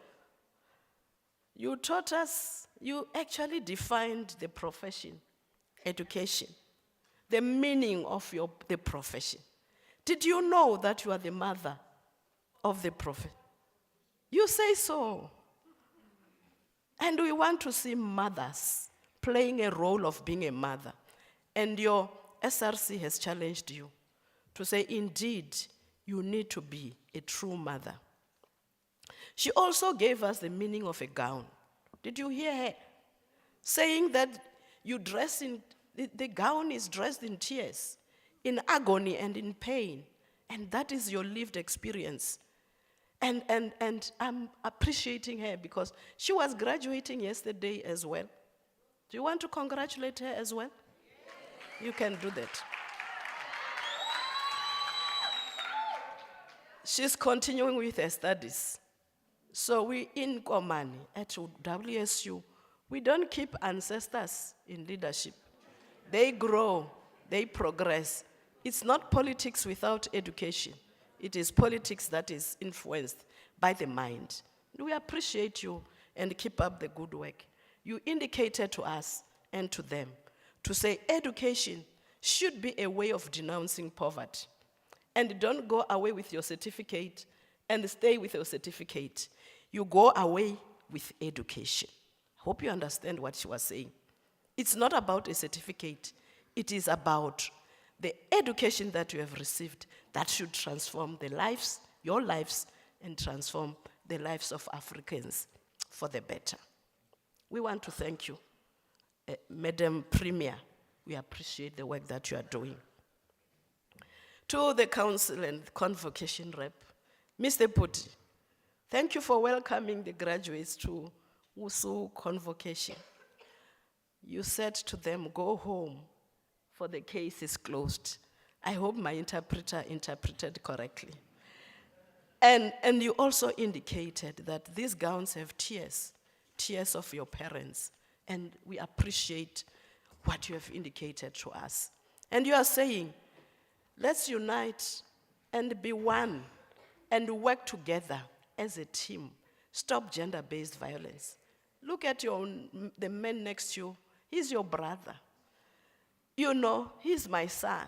you taught us, you actually defined the profession, education, the meaning of the profession. Did you know that you are the mother of the prophet? You say so. And we want to see mothers playing a role of being a mother. And your SRC has challenged you to say, indeed, you need to be a true mother. She also gave us the meaning of a gown. Did you hear her? Saying that the gown is dressed in tears, in agony and in pain. And that is your lived experience. And I'm appreciating her because she was graduating yesterday as well. Do you want to congratulate her as well? You can do that. She's continuing with her studies. So we in Komani at WSU, we don't keep ancestors in leadership. They grow, they progress. It's not politics without education. It is politics that is influenced by the mind. We appreciate you and keep up the good work. You indicated to us and to them to say education should be a way of denouncing poverty. And don't go away with your certificate and stay with your certificate. You go away with education. I hope you understand what she was saying. It's not about a certificate. It is about the education that you have received that should transform the lives, your lives, and transform the lives of Africans for the better. We want to thank you, Madam Premier. We appreciate the work that you are doing. To the council and convocation rep, Mr. Putti, Thank you for welcoming the graduates to WSU Convocation. You said to them, go home, for the case is closed. I hope my interpreter interpreted correctly. And you also indicated that these gowns have tears of your parents, and we appreciate what you have indicated to us. And you are saying, let's unite and be one and work together as a team. Stop gender-based violence. Look at the man next to you. He's your brother. You know, he's my son.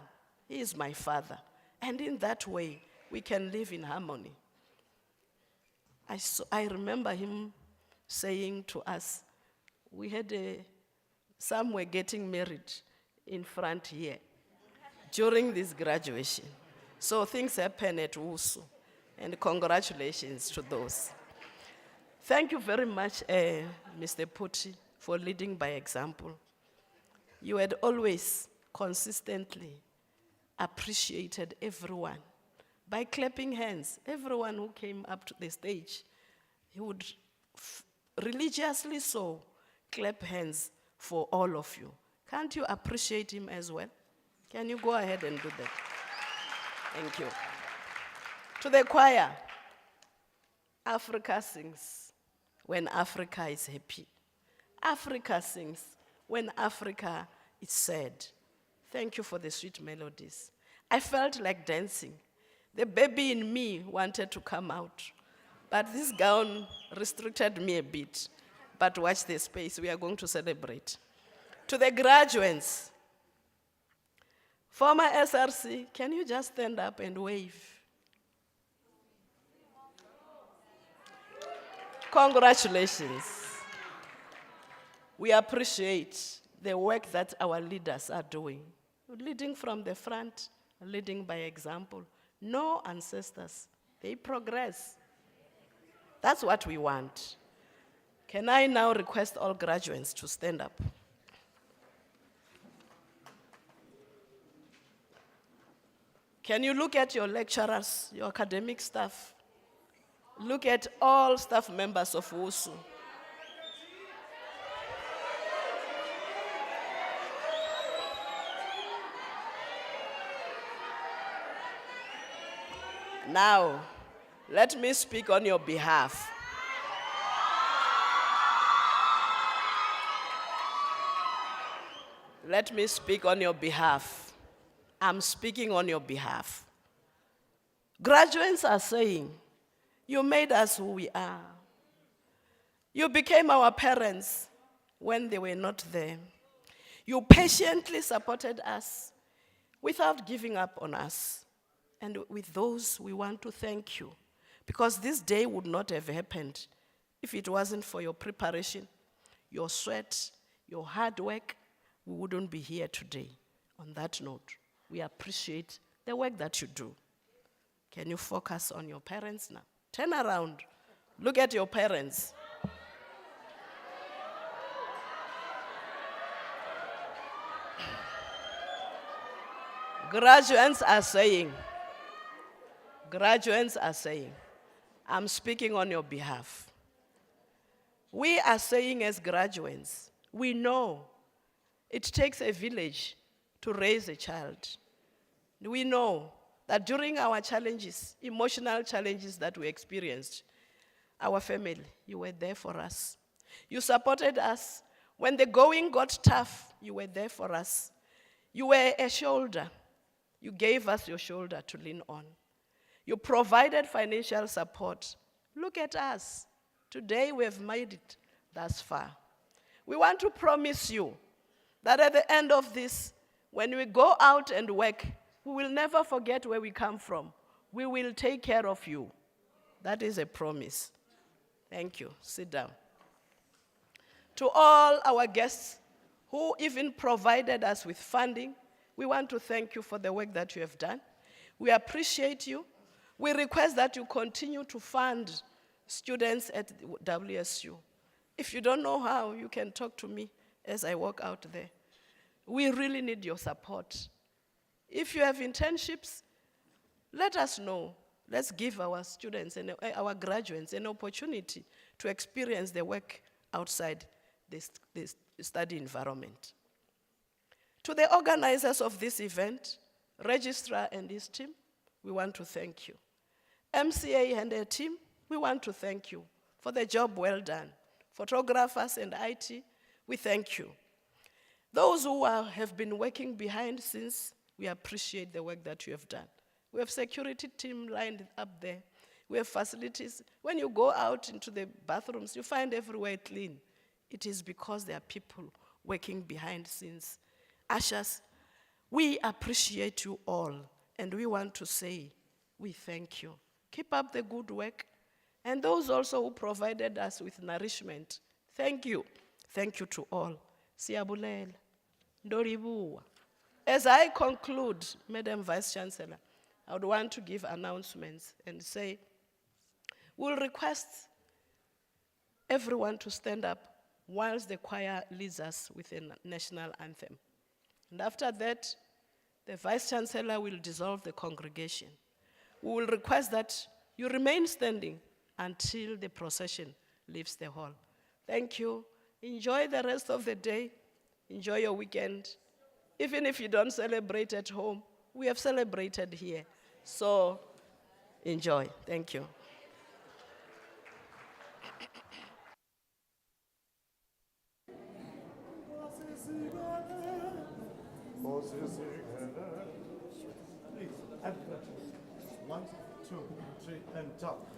He is my father. And in that way, we can live in harmony. I remember him saying to us, we had some were getting married in front here during this graduation. So things happen at WSU, and congratulations to those. Thank you very much, Mr. Putti, for leading by example. You had always consistently appreciated everyone. By clapping hands, everyone who came up to the stage, he would religiously so clap hands for all of you. Can't you appreciate him as well? Can you go ahead and do that? Thank you. To the choir, Africa sings when Africa is happy. Africa sings when Africa is sad. Thank you for the sweet melodies. I felt like dancing. The baby in me wanted to come out, but this gown restricted me a bit. But watch the space, we are going to celebrate. To the graduates, former SRC, can you just stand up and wave? Congratulations. We appreciate the work that our leaders are doing, leading from the front, leading by example. No ancestors, they progress. That's what we want. Can I now request all graduates to stand up? Can you look at your lecturers, your academic staff? Look at all staff members of WSU. Now, let me speak on your behalf. Let me speak on your behalf. I'm speaking on your behalf. Graduates are saying, you made us who we are. You became our parents when they were not there. You patiently supported us without giving up on us. And with those, we want to thank you, because this day would not have happened if it wasn't for your preparation, your sweat, your hard work. We wouldn't be here today. On that note, we appreciate the work that you do. Can you focus on your parents now? Turn around. Look at your parents. Graduates are saying, I'm speaking on your behalf. We are saying as graduates, we know it takes a village to raise a child. We know that during our challenges, emotional challenges that we experienced, our family, you were there for us. You supported us. When the going got tough, you were there for us. You were a shoulder. You gave us your shoulder to lean on. You provided financial support. Look at us. Today we have made it thus far. We want to promise you that at the end of this, when we go out and work, we will never forget where we come from. We will take care of you. That is a promise. Thank you. Sit down. To all our guests who even provided us with funding, we want to thank you for the work that you have done. We appreciate you. We request that you continue to fund students at WSU. If you don't know how, you can talk to me as I walk out there. We really need your support. If you have internships, let us know. Let's give our students and our graduates an opportunity to experience the work outside this study environment. To the organizers of this event, Registrar and his team, we want to thank you. MCA and their team, we want to thank you for the job well done. Photographers and IT, we thank you. Those who have been working behind the scenes, we appreciate the work that you have done. We have security team lined up there. We have facilities. When you go out into the bathrooms, you find everywhere clean. It is because there are people working behind the scenes. Ushers, we appreciate you all, and we want to say, we thank you. Keep up the good work. And those also who provided us with nourishment, thank you. Thank you to all. Siyabulela. Ndoribuwa. As I conclude, Madam Vice Chancellor, I would want to give announcements and say, we'll request everyone to stand up whilst the choir leads us with a national anthem. And after that, the Vice Chancellor will dissolve the congregation. We will request that you remain standing until the procession leaves the hall. Thank you. Enjoy the rest of the day. Enjoy your weekend. Even if you don't celebrate at home, we have celebrated here. So enjoy. Thank you. One, two, three, and top.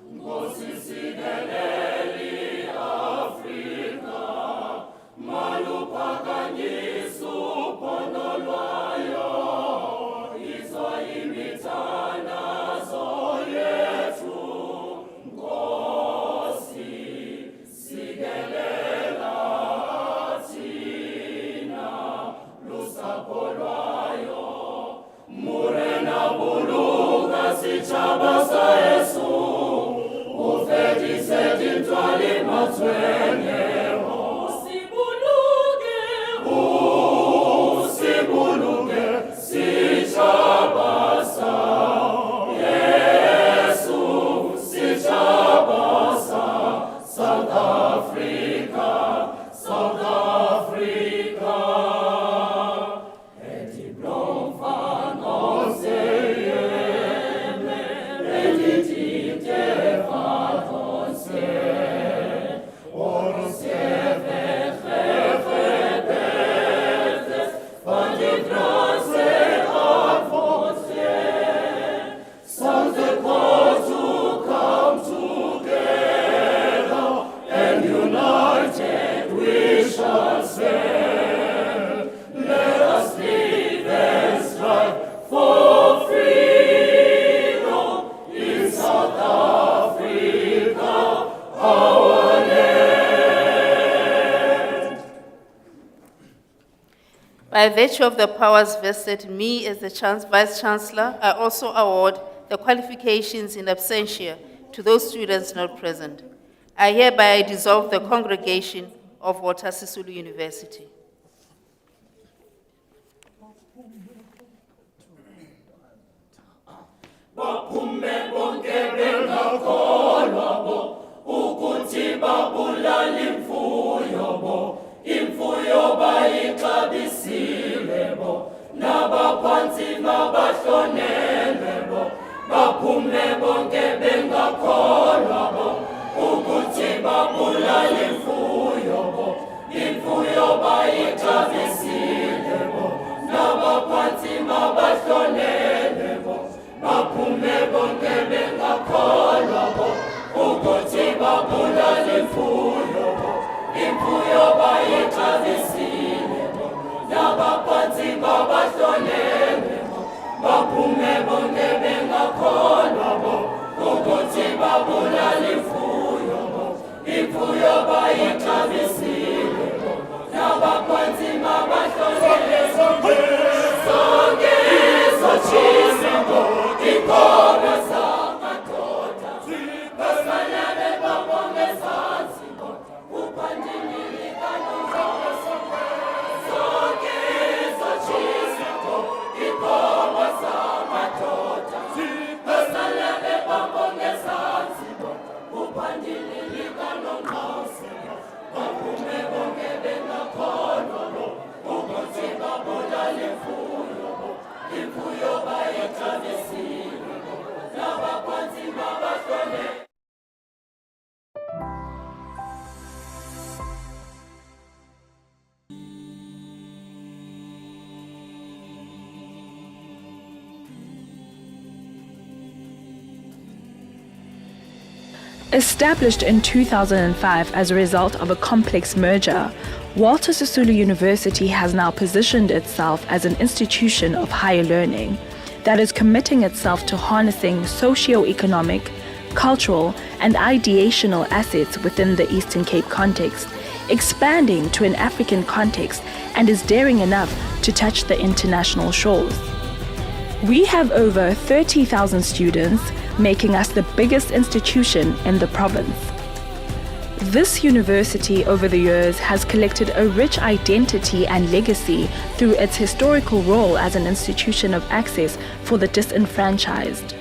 By virtue of the powers vested in me as the Vice Chancellor, I also award the qualifications in absentia to those students not present. I hereby dissolve the congregation of Walter Sisulu University. Mato Established in 2005 as a result of a complex merger, Walter Sisulu University has now positioned itself as an institution of higher learning that is committing itself to harnessing socio-economic, cultural, and ideational assets within the Eastern Cape context, expanding to an African context, and is daring enough to touch the international shores. We have over 30,000 students, making us the biggest institution in the province. This university over the years has collected a rich identity and legacy through its historical role as an institution of access for the disenfranchised,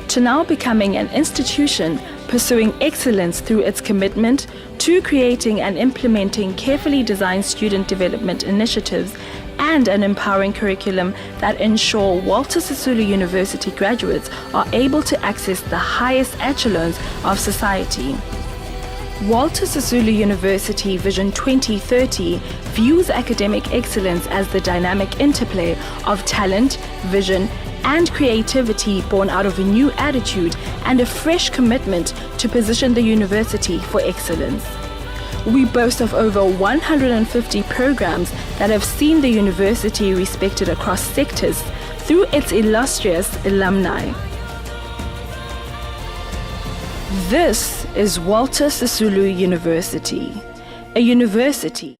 to now becoming an institution pursuing excellence through its commitment to creating and implementing carefully designed student development initiatives and an empowering curriculum that ensure Walter Sisulu University graduates are able to access the highest echelons of society. Walter Sisulu University Vision 2030 views academic excellence as the dynamic interplay of talent, vision, and creativity born out of a new attitude and a fresh commitment to position the university for excellence. We boast of over 150 programs that have seen the university respected across sectors through its illustrious alumni. This is Walter Sisulu University, a university